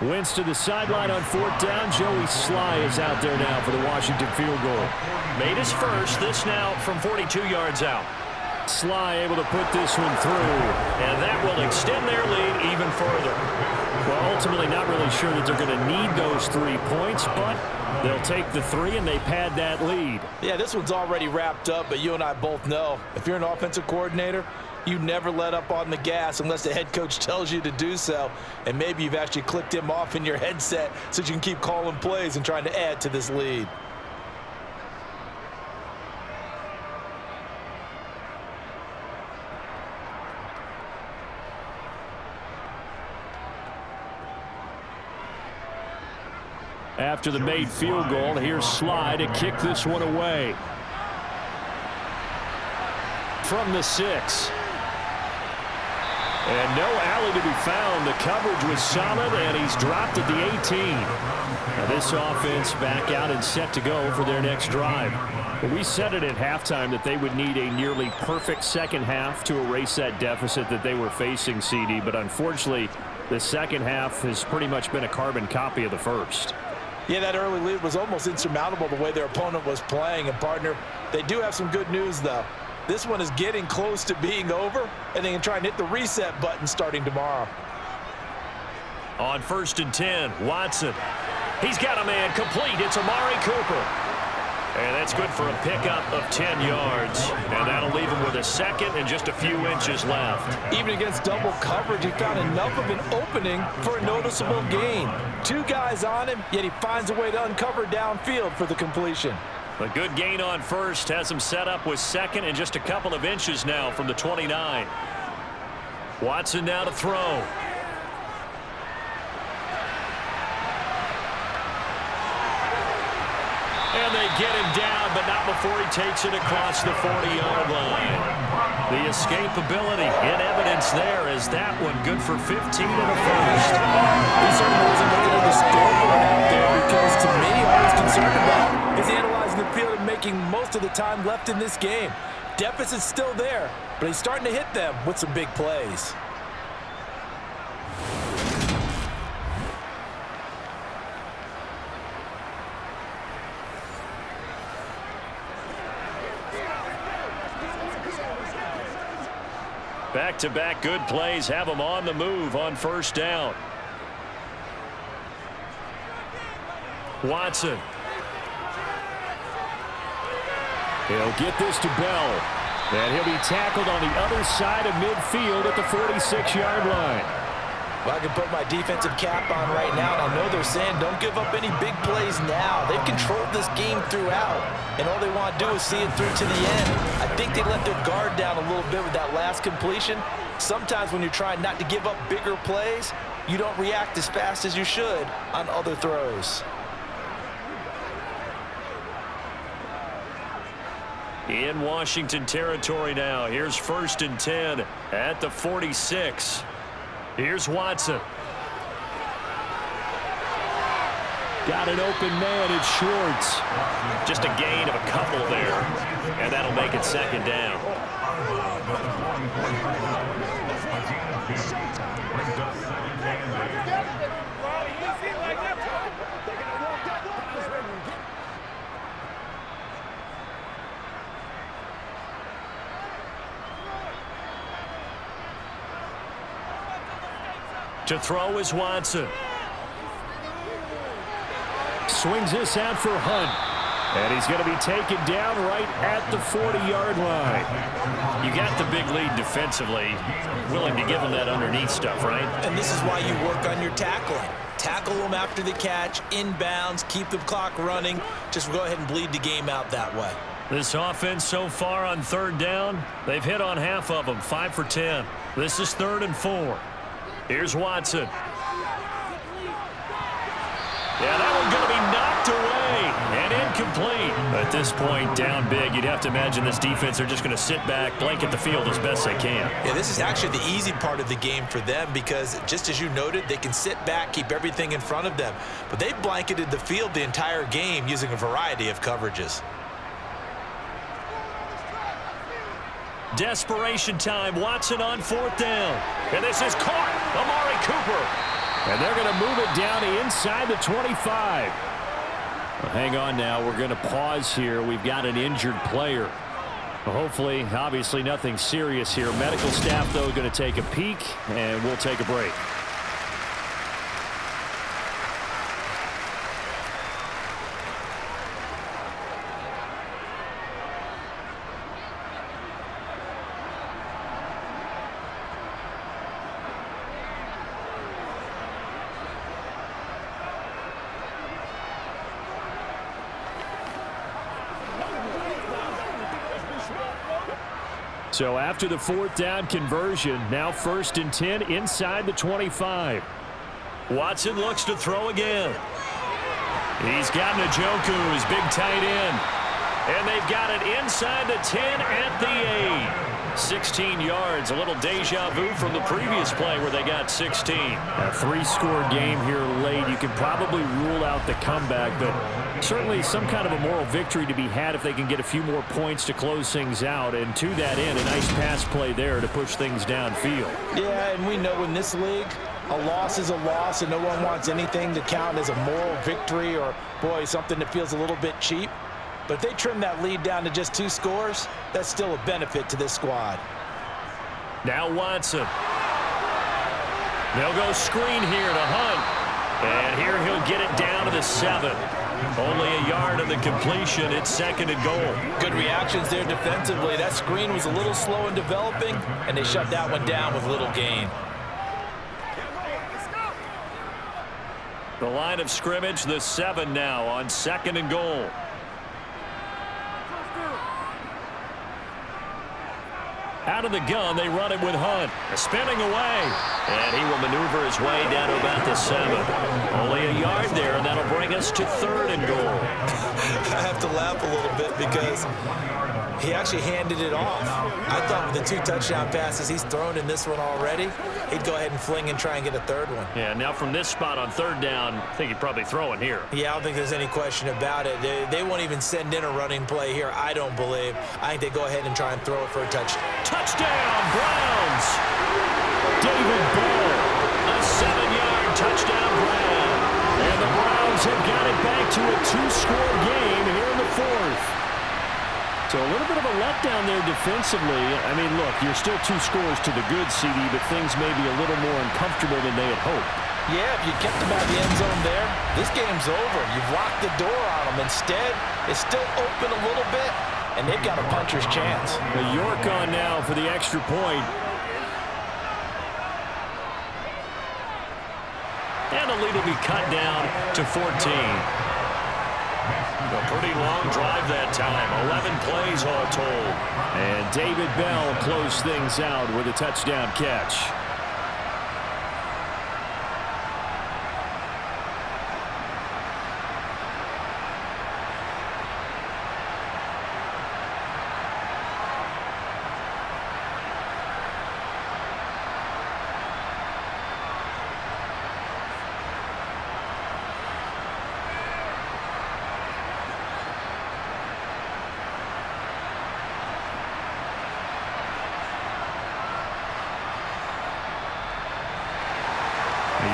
Wentz to the sideline on 4th down. Joey Sly is out there now for the Washington field goal. Made his first. This now from 42 yards out. Sly able to put this one through. And that will extend their lead even further. Well, ultimately not really sure that they're going to need those 3 points, but they'll take the 3 and they pad that lead. Yeah, this one's already wrapped up, but you and I both know if you're an offensive coordinator, you never let up on the gas unless the head coach tells you to do so. And maybe you've actually clicked him off in your headset so you can keep calling plays and trying to add to this lead. After the made field goal, here's Sly to kick this one away. From the 6. And no alley to be found. The coverage was solid, and he's dropped at the 18. Now this offense back out and set to go for their next drive. Well, we said it at halftime that they would need a nearly perfect second half to erase that deficit that they were facing, CD. But unfortunately, the second half has pretty much been a carbon copy of the first. Yeah, that early lead was almost insurmountable the way their opponent was playing. And, partner, they do have some good news, though. This one is getting close to being over, and they can try and hit the reset button starting tomorrow. On 1st and 10, Watson. He's got a man complete. It's Amari Cooper. And that's good for a pickup of 10 yards. And that'll leave him with a 2nd and just a few inches left. Even against double coverage, he found enough of an opening for a noticeable gain. 2 guys on him, yet he finds a way to uncover downfield for the completion. A good gain on 1st has him set up with 2nd and just a couple of inches now from the 29. Watson now to throw. And they get him down, but not before he takes it across the 40-yard line. The escapability in evidence there as that one good for 15 and a 1st. He certainly wasn't looking at the scoreboard out there because, to me, all I was concerned about is analyzing the field and making most of the time left in this game. Deficit's still there, but he's starting to hit them with some big plays. Back-to-back good plays have him on the move on 1st down. Watson. He'll get this to Bell. And he'll be tackled on the other side of midfield at the 46-yard line. Well, I can put my defensive cap on right now, and I know they're saying don't give up any big plays now. They've controlled this game throughout, and all they want to do is see it through to the end. I think they let their guard down a little bit with that last completion. Sometimes when you're trying not to give up bigger plays, you don't react as fast as you should on other throws. In Washington territory now. Here's 1st and 10 at the 46. Here's Watson. Got an open man. It's Schwartz. Just a gain of a couple there, and that'll make it 2nd down. To throw is Watson. Swings this out for Hunt. And he's going to be taken down right at the 40-yard line. You got the big lead defensively. Willing to give them that underneath stuff, right? And this is why you work on your tackling. Tackle them after the catch, inbounds, keep the clock running. Just go ahead and bleed the game out that way. This offense so far on 3rd down, they've hit on half of them, 5 for 10. This is 3rd and 4. Here's Watson. Yeah, that one's going to be knocked away and incomplete. At this point, down big, you'd have to imagine this defense are just going to sit back, blanket the field as best they can. Yeah, this is actually the easy part of the game for them because, just as you noted, they can sit back, keep everything in front of them. But they've blanketed the field the entire game using a variety of coverages. Desperation time. Watson on 4th down. And this is caught. Amari Cooper. And they're going to move it down inside the 25. Well, hang on now. We're going to pause here. We've got an injured player. Well, hopefully, obviously nothing serious here. Medical staff, though, going to take a peek, and we'll take a break. So after the 4th down conversion, now 1st and 10 inside the 25. Watson looks to throw again. He's got Njoku, his big tight end. And they've got it inside the 10 at the 8. 16 yards, a little deja vu from the previous play where they got 16. A 3-score game here late. You can probably rule out the comeback, but certainly some kind of a moral victory to be had if they can get a few more points to close things out. And to that end, a nice pass play there to push things downfield. Yeah, and we know in this league, a loss is a loss, and no one wants anything to count as a moral victory or, boy, something that feels a little bit cheap. But if they trim that lead down to just 2 scores, that's still a benefit to this squad. Now Watson. They'll go screen here to Hunt. And here he'll get it down to the 7. Only a yard of the completion. It's 2nd and goal. Good reactions there defensively. That screen was a little slow in developing, and they shut that one down with little gain. The line of scrimmage, the 7 now on 2nd and goal. Out of the gun, they run it with Hunt. Spinning away. And he will maneuver his way down to about the 7. Only a yard there, and that'll bring us to 3rd and goal. I have to laugh a little bit because he actually handed it off. I thought with the 2 touchdown passes he's thrown in this one already, he'd go ahead and fling and try and get a 3rd one. Yeah, now from this spot on 3rd down, I think he'd probably throw it here. Yeah, I don't think there's any question about it. They won't even send in a running play here, I don't believe. I think they go ahead and try and throw it for a touchdown. Touchdown, Browns! David Bell, a 7-yard touchdown grab. And the Browns have got it back to a 2-score game here in the 4th. So a little bit of a letdown there defensively. I mean, look, you're still 2 scores to the good, CD, but things may be a little more uncomfortable than they had hoped. Yeah, if you kept them out of the end zone there, this game's over. You've locked the door on them. Instead, it's still open a little bit, and they've got a puncher's chance. The York on now for the extra point. And the lead will be cut down to 14. A pretty long drive that time. 11 plays all told. And David Bell closed things out with a touchdown catch.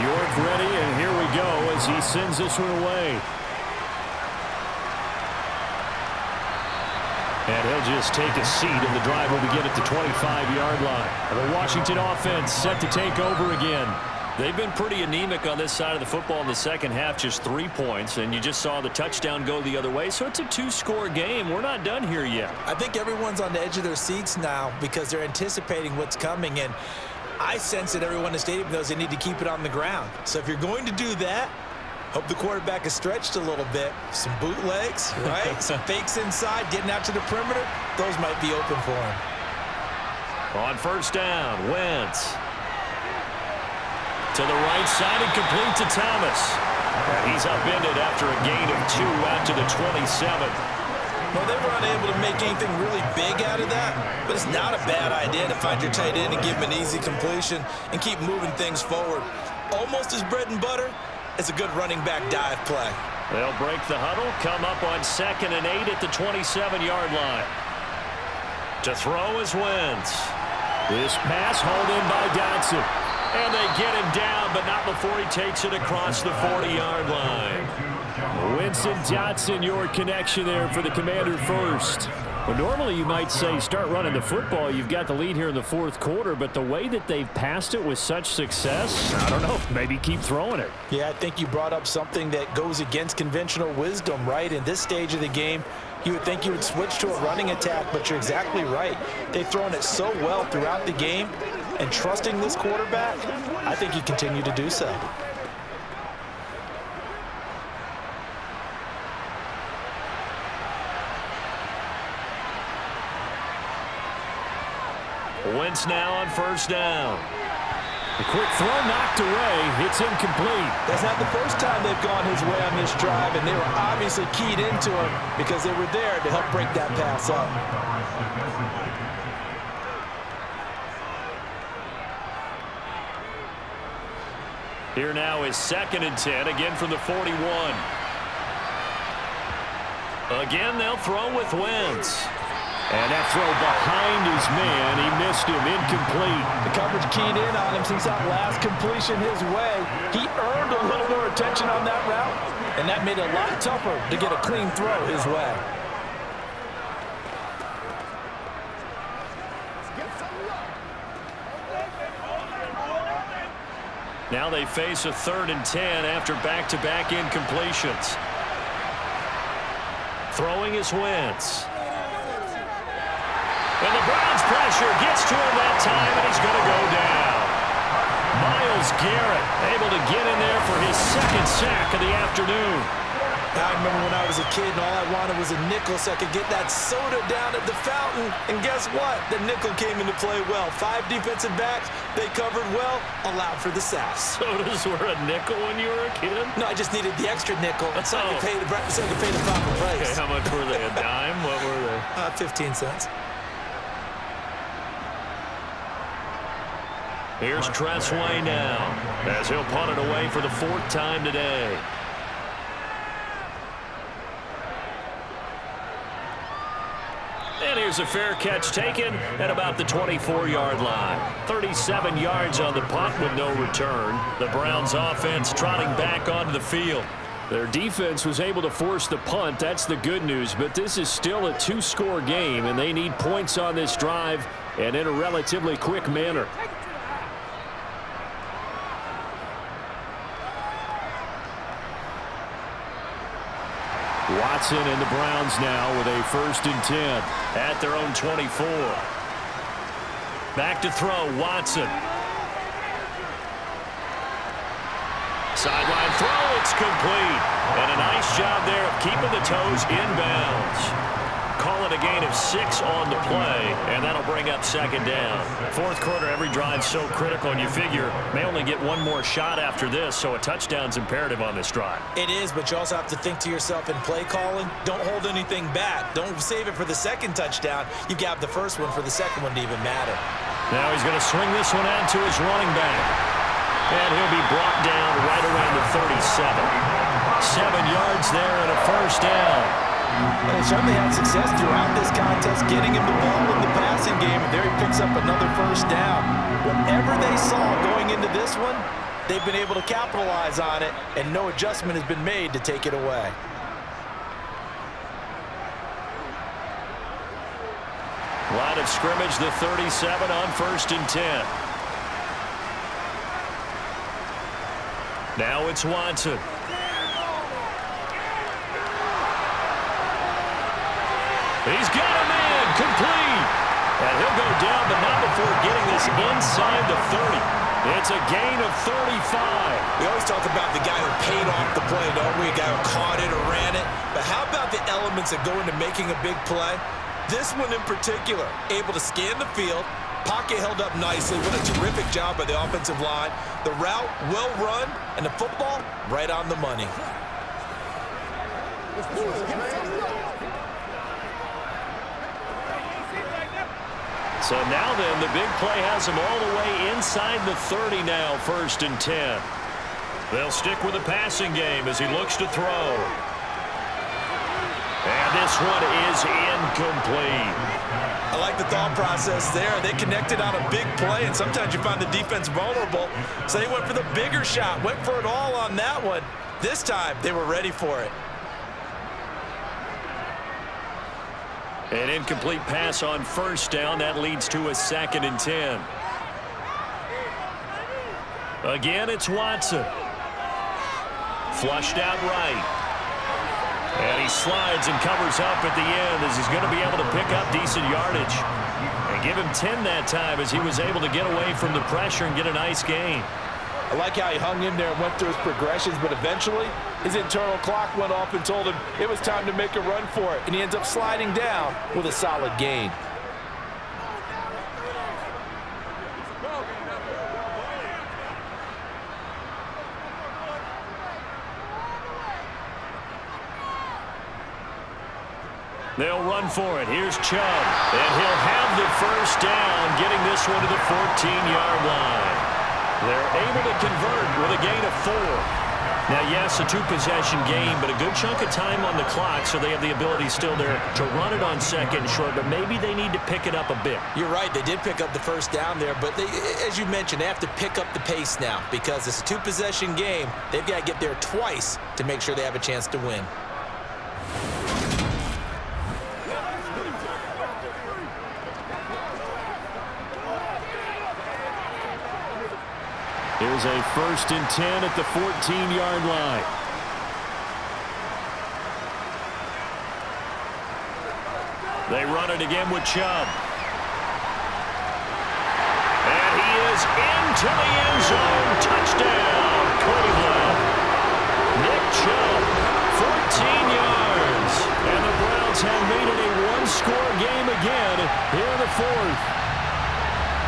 York ready, and here we go as he sends this one away. And he'll just take a seat, and the drive will begin at the 25-yard line. And the Washington offense set to take over again. They've been pretty anemic on this side of the football in the second half, just 3 points, and you just saw the touchdown go the other way. So it's a 2-score game. We're not done here yet. I think everyone's on the edge of their seats now because they're anticipating what's coming, and I sense that everyone in the stadium knows they need to keep it on the ground. So if you're going to do that, hope the quarterback is stretched a little bit. Some bootlegs, right? Some fakes inside, getting out to the perimeter. Those might be open for him. On first down, Wentz. To the right side and complete to Thomas. And he's upended after a gain of 2 out to the 27. Well, they were unable to make anything really big out of that, but it's not a bad idea to find your tight end and give him an easy completion and keep moving things forward. Almost as bread and butter as a good running back dive play. They'll break the huddle, come up on 2nd and 8 at the 27-yard line. To throw is Wentz. This pass hauled in by Dotson. And they get him down, but not before he takes it across the 40-yard line. Wentz and Dotson, your connection there for the Commander first. Well, normally you might say start running the football. You've got the lead here in the 4th quarter, but the way that they've passed it with such success, I don't know, maybe keep throwing it. Yeah, I think you brought up something that goes against conventional wisdom, right? In this stage of the game, you would think you would switch to a running attack, but you're exactly right. They've thrown it so well throughout the game, and trusting this quarterback, I think you continue to do so. Wentz now on first down. The quick throw knocked away. It's incomplete. That's not the first time they've gone his way on this drive, and they were obviously keyed into him because they were there to help break that pass up. Here now is 2nd and 10, again from the 41. Again, they'll throw with Wentz. And that throw behind his man, he missed him, incomplete. The coverage keyed in on him since that last completion his way. He earned a little more attention on that route, and that made it a lot tougher to get a clean throw his way. Now they face a 3rd and 10 after back-to-back incompletions. Throwing is Wentz. And the Browns' pressure gets to him that time, and he's going to go down. Myles Garrett able to get in there for his 2nd sack of the afternoon. I remember when I was a kid and all I wanted was a nickel so I could get that soda down at the fountain. And guess what? The nickel came into play well. 5 defensive backs, they covered well, allowed for the sack. Sodas were a nickel when you were a kid? No, I just needed the extra nickel so I could pay the proper price. Okay, how much were they? A dime? What were they? 15 cents. Here's Tressway now as he'll punt it away for the 4th time today. And here's a fair catch taken at about the 24-yard line. 37 yards on the punt with no return. The Browns offense trotting back onto the field. Their defense was able to force the punt. That's the good news. But this is still a 2-score game, and they need points on this drive and in a relatively quick manner. Watson and the Browns now with a 1st and 10. At their own 24. Back to throw, Watson. Sideline throw, it's complete. And a nice job there of keeping the toes inbounds. Call it a gain of 6 on the play, and that'll bring up second down. Fourth quarter, every drive's so critical, and you figure may only get one more shot after this, so a touchdown's imperative on this drive. It is, but you also have to think to yourself in play calling, don't hold anything back. Don't save it for the second touchdown. You've got the first one for the second one to even matter. Now he's going to swing this one out to his running back. And he'll be brought down right around the 37. 7 yards there and a first down. And they certainly had success throughout this contest, getting him the ball in the passing game. And there he picks up another first down. Whatever they saw going into this one, they've been able to capitalize on it, and no adjustment has been made to take it away. Line of scrimmage, the 37 on 1st and 10. Now it's Watson. He's got a man, complete. And he'll go down, but not before getting this inside the 30. It's a gain of 35. We always talk about the guy who paid off the play, don't we? A guy who caught it or ran it. But how about the elements that go into making a big play? This one in particular, able to scan the field, pocket held up nicely. What a terrific job by the offensive line. The route, well run, and the football, right on the money. So now then, the big play has him all the way inside the 30 now, 1st and 10. They'll stick with the passing game as he looks to throw. And this one is incomplete. I like the thought process there. They connected on a big play, and sometimes you find the defense vulnerable. So they went for the bigger shot, went for it all on that one. This time, they were ready for it. An incomplete pass on 1st down. That leads to a 2nd and 10. Again, it's Watson. Flushed out right. And he slides and covers up at the end as he's going to be able to pick up decent yardage. And give him 10 that time as he was able to get away from the pressure and get a nice gain. I like how he hung in there and went through his progressions, but eventually his internal clock went off and told him it was time to make a run for it, and he ends up sliding down with a solid gain. They'll run for it. Here's Chubb, and he'll have the first down, getting this one to the 14-yard line. They're able to convert with a gain of 4. Now, yes, a 2-possession game, but a good chunk of time on the clock, so they have the ability still there to run it on 2nd and short, but maybe they need to pick it up a bit. You're right. They did pick up the first down there, but they, as you mentioned, they have to pick up the pace now because it's a 2-possession game. They've got to get there twice to make sure they have a chance to win. Here's a 1st and 10 at the 14-yard line. They run it again with Chubb. And he is into the end zone. Touchdown, Cleveland. Nick Chubb, 14 yards. And the Browns have made it a one-score game again here in the 4th.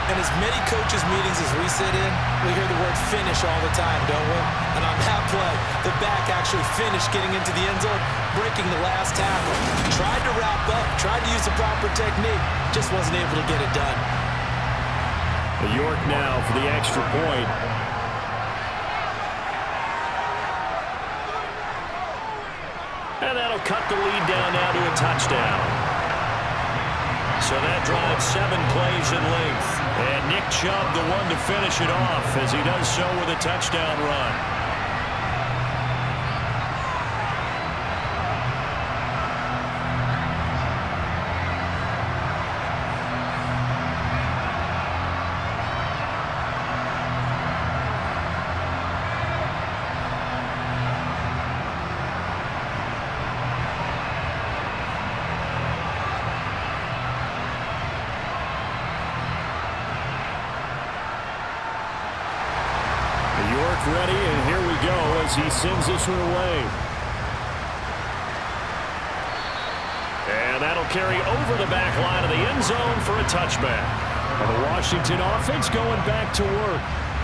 And as many coaches' meetings as we sit in, we hear the word finish all the time, don't we? And on that play, the back actually finished getting into the end zone, breaking the last tackle. Tried to wrap up, tried to use the proper technique, just wasn't able to get it done. York now for the extra point. And that'll cut the lead down now to a touchdown. So that drives 7 plays in length. And Nick Chubb, the one to finish it off as he does so with a touchdown run. Ready, and here we to go as he sends this one away. And that'll carry over the back line of the end zone for a touchback. And the Washington offense going back to work.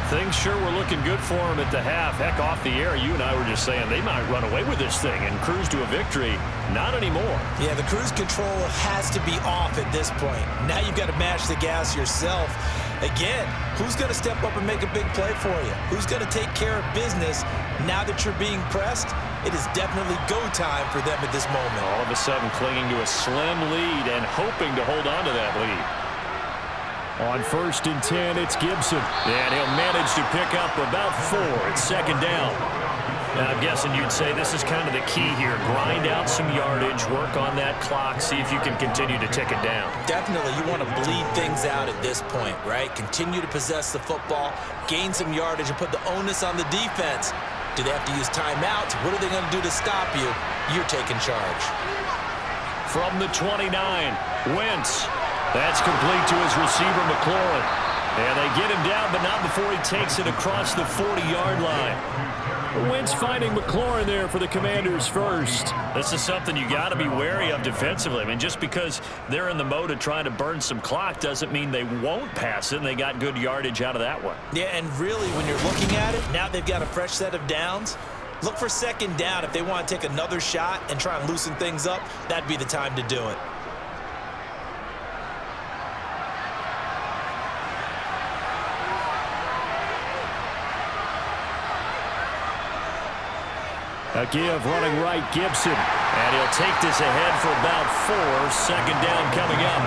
Things sure were looking good for him at the half. Heck, off the air, you and I were just saying they might run away with this thing and cruise to a victory. Not anymore. Yeah, the cruise control has to be off at this point. Now you've got to match the gas yourself. Again, who's going to step up and make a big play for you? Who's going to take care of business now that you're being pressed? It is definitely go time for them at this moment. All of a sudden clinging to a slim lead and hoping to hold on to that lead. On 1st and 10, it's Gibson. And he'll manage to pick up about 4. It's 2nd down. Now, I'm guessing you'd say this is kind of the key here. Grind out some yardage, work on that clock, see if you can continue to tick it down. Definitely, you want to bleed things out at this point, right? Continue to possess the football, gain some yardage, and put the onus on the defense. Do they have to use timeouts? What are they going to do to stop you? You're taking charge. From the 29, Wentz. That's complete to his receiver, McLaurin. And they get him down, but not before he takes it across the 40-yard line. Wentz finding McLaurin there for the Commanders first. This is something you got to be wary of defensively. I mean, just because they're in the mode of trying to burn some clock doesn't mean they won't pass it, and they got good yardage out of that one. Yeah, and really, when you're looking at it, now they've got a fresh set of downs. Look for 2nd down. If they want to take another shot and try and loosen things up, that'd be the time to do it. A give running right, Gibson. And he'll take this ahead for about 4. 2nd down coming up.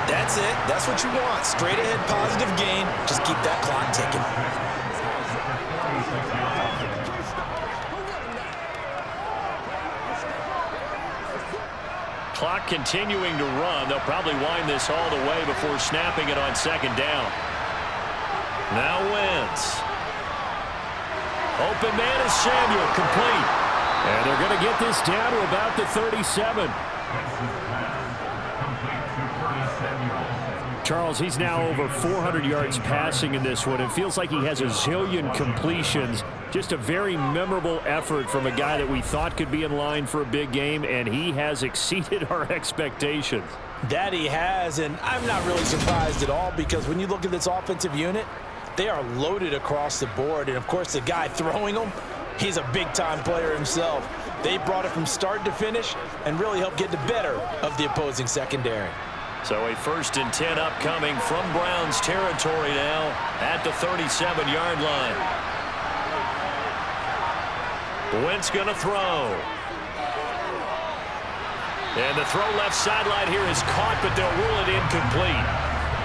That's it. That's what you want. Straight ahead positive gain. Just keep that clock ticking. Clock continuing to run. They'll probably wind this all the way before snapping it on 2nd down. Now Wentz. Open man is Samuel, complete. And they're going to get this down to about the 37. Charles, he's now over 400 yards passing in this one. It feels like he has a zillion completions. Just a very memorable effort from a guy that we thought could be in line for a big game, and he has exceeded our expectations. That he has, and I'm not really surprised at all because when you look at this offensive unit, they are loaded across the board. And, of course, the guy throwing them, he's a big-time player himself. They brought it from start to finish and really helped get the better of the opposing secondary. So a 1st and 10 upcoming from Browns territory now at the 37-yard line. Wentz going to throw. And the throw left sideline here is caught, but they'll rule it incomplete.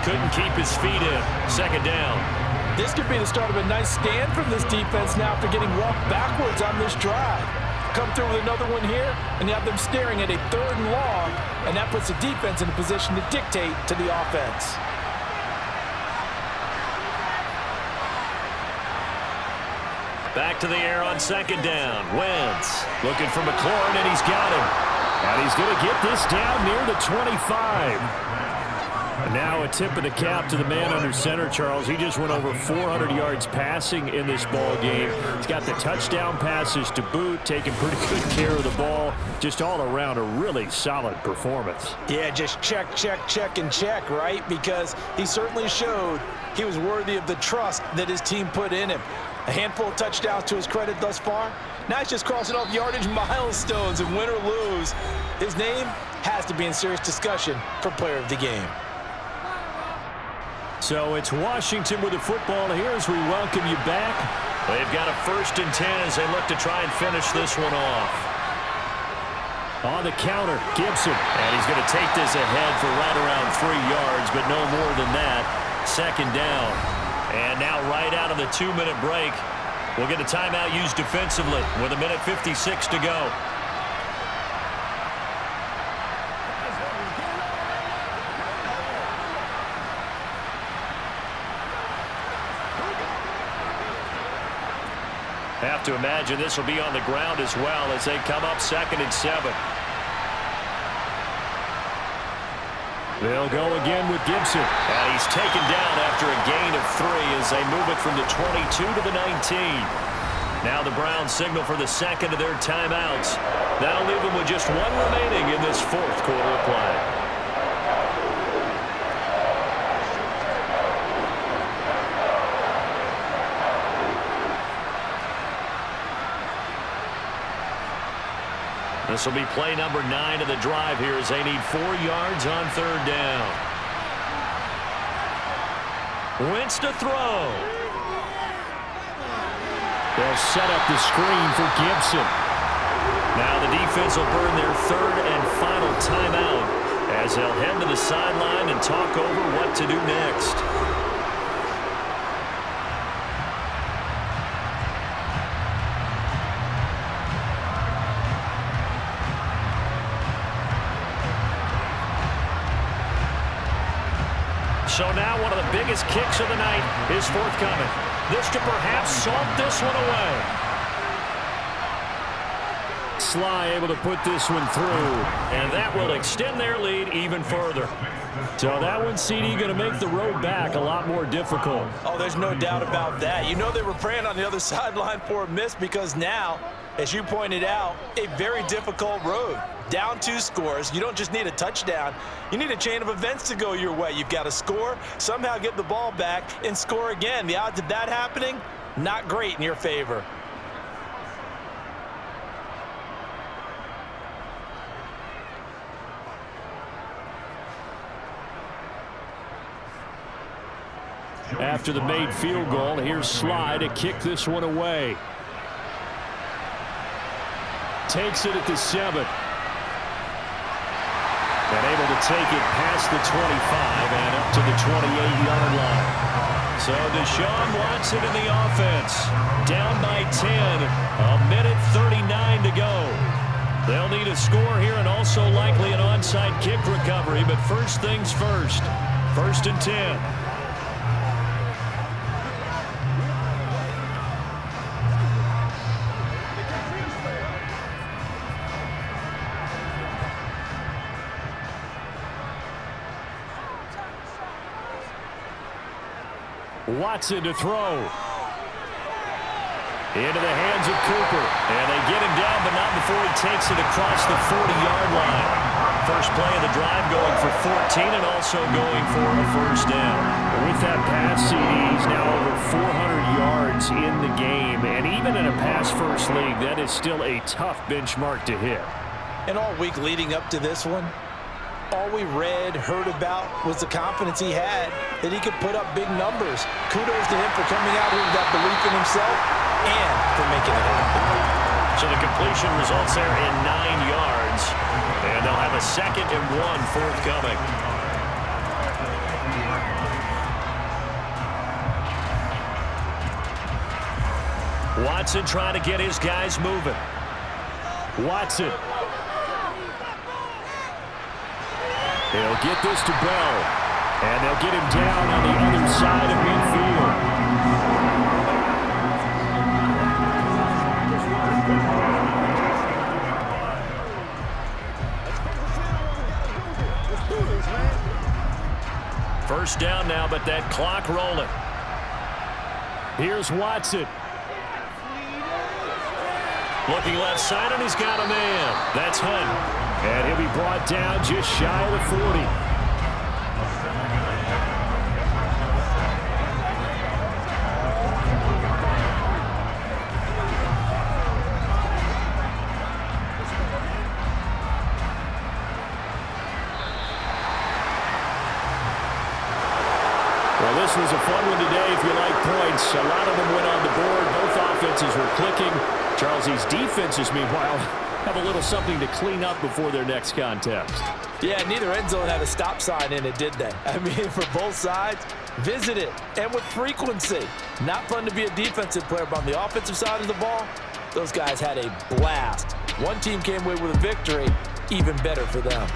Couldn't keep his feet in. 2nd down. This could be the start of a nice stand from this defense now after getting walked backwards on this drive. Come through with another one here, and you have them staring at a 3rd and long, and that puts the defense in a position to dictate to the offense. Back to the air on 2nd down. Wentz looking for McLaurin, and he's got him. And he's going to get this down near the 25. And now a tip of the cap to the man under center, Charles. He just went over 400 yards passing in this ball game. He's got the touchdown passes to boot, taking pretty good care of the ball. Just all around a really solid performance. Yeah, just check, and check, right? Because he certainly showed he was worthy of the trust that his team put in him. A handful of touchdowns to his credit thus far. Now he's just crossing off yardage milestones, and win or lose, his name has to be in serious discussion for player of the game. So it's Washington with the football here as we welcome you back. They've got a 1st and 10 as they look to try and finish this one off. On the counter, Gibson. And he's going to take this ahead for right around 3 yards, but no more than that. 2nd down. And now right out of the 2-minute break, we'll get a timeout used defensively with 1:56 to go. Have to imagine this will be on the ground as well as they come up 2nd and 7. They'll go again with Gibson. And he's taken down after a gain of 3 as they move it from the 22 to the 19. Now the Browns signal for the second of their timeouts. That'll leave them with just one remaining in this fourth quarter of play. This will be play number 9 of the drive here as they need 4 yards on third down. Wentz to throw. They'll set up the screen for Gibson. Now the defense will burn their third and final timeout as they'll head to the sideline and talk over what to do next. So now one of the biggest kicks of the night is forthcoming. This to perhaps salt this one away. Sly able to put this one through. And that will extend their lead even further. So that one, CD, going to make the road back a lot more difficult. Oh, there's no doubt about that. You know they were praying on the other sideline for a miss because now, as you pointed out, a very difficult road. Down 2 scores. You don't just need a touchdown. You need a chain of events to go your way. You've got to score, somehow get the ball back, and score again. The odds of that happening, not great in your favor. After the made field goal, here's Sly to kick this one away. Takes it at the 7. And able to take it past the 25 and up to the 28-yard line. So Deshaun Watson in the offense. Down by 10. A minute 39 to go. They'll need a score here and also likely an onside kick recovery. But first things first. 1st and 10. Watson to throw. Into the hands of Cooper. And they get him down, but not before he takes it across the 40-yard line. First play of the drive going for 14 and also going for a first down. With that pass, CD's now over 400 yards in the game. And even in a pass-first league, that is still a tough benchmark to hit. And all week leading up to this one, all we read, heard about was the confidence he had that he could put up big numbers. Kudos to him for coming out here with that belief in himself and for making it happen. So the completion results there in 9 yards. And they'll have a 2nd and 1 forthcoming. Watson trying to get his guys moving. Watson. They'll get this to Bell. And they'll get him down on the other side of midfield. First down now, but that clock rolling. Here's Watson. Looking left side, and he's got a man. That's Hunt. And he'll be brought down just shy of the 40. Well, this was a fun one today if you like points. A lot of them went on the board. Both offenses were clicking. Charles, these defenses, meanwhile, have a little something to clean up before their next contest. Yeah, neither end zone had a stop sign in it, did they? I mean, for both sides, visit it, and with frequency. Not fun to be a defensive player, but on the offensive side of the ball, those guys had a blast. One team came away with a victory, even better for them.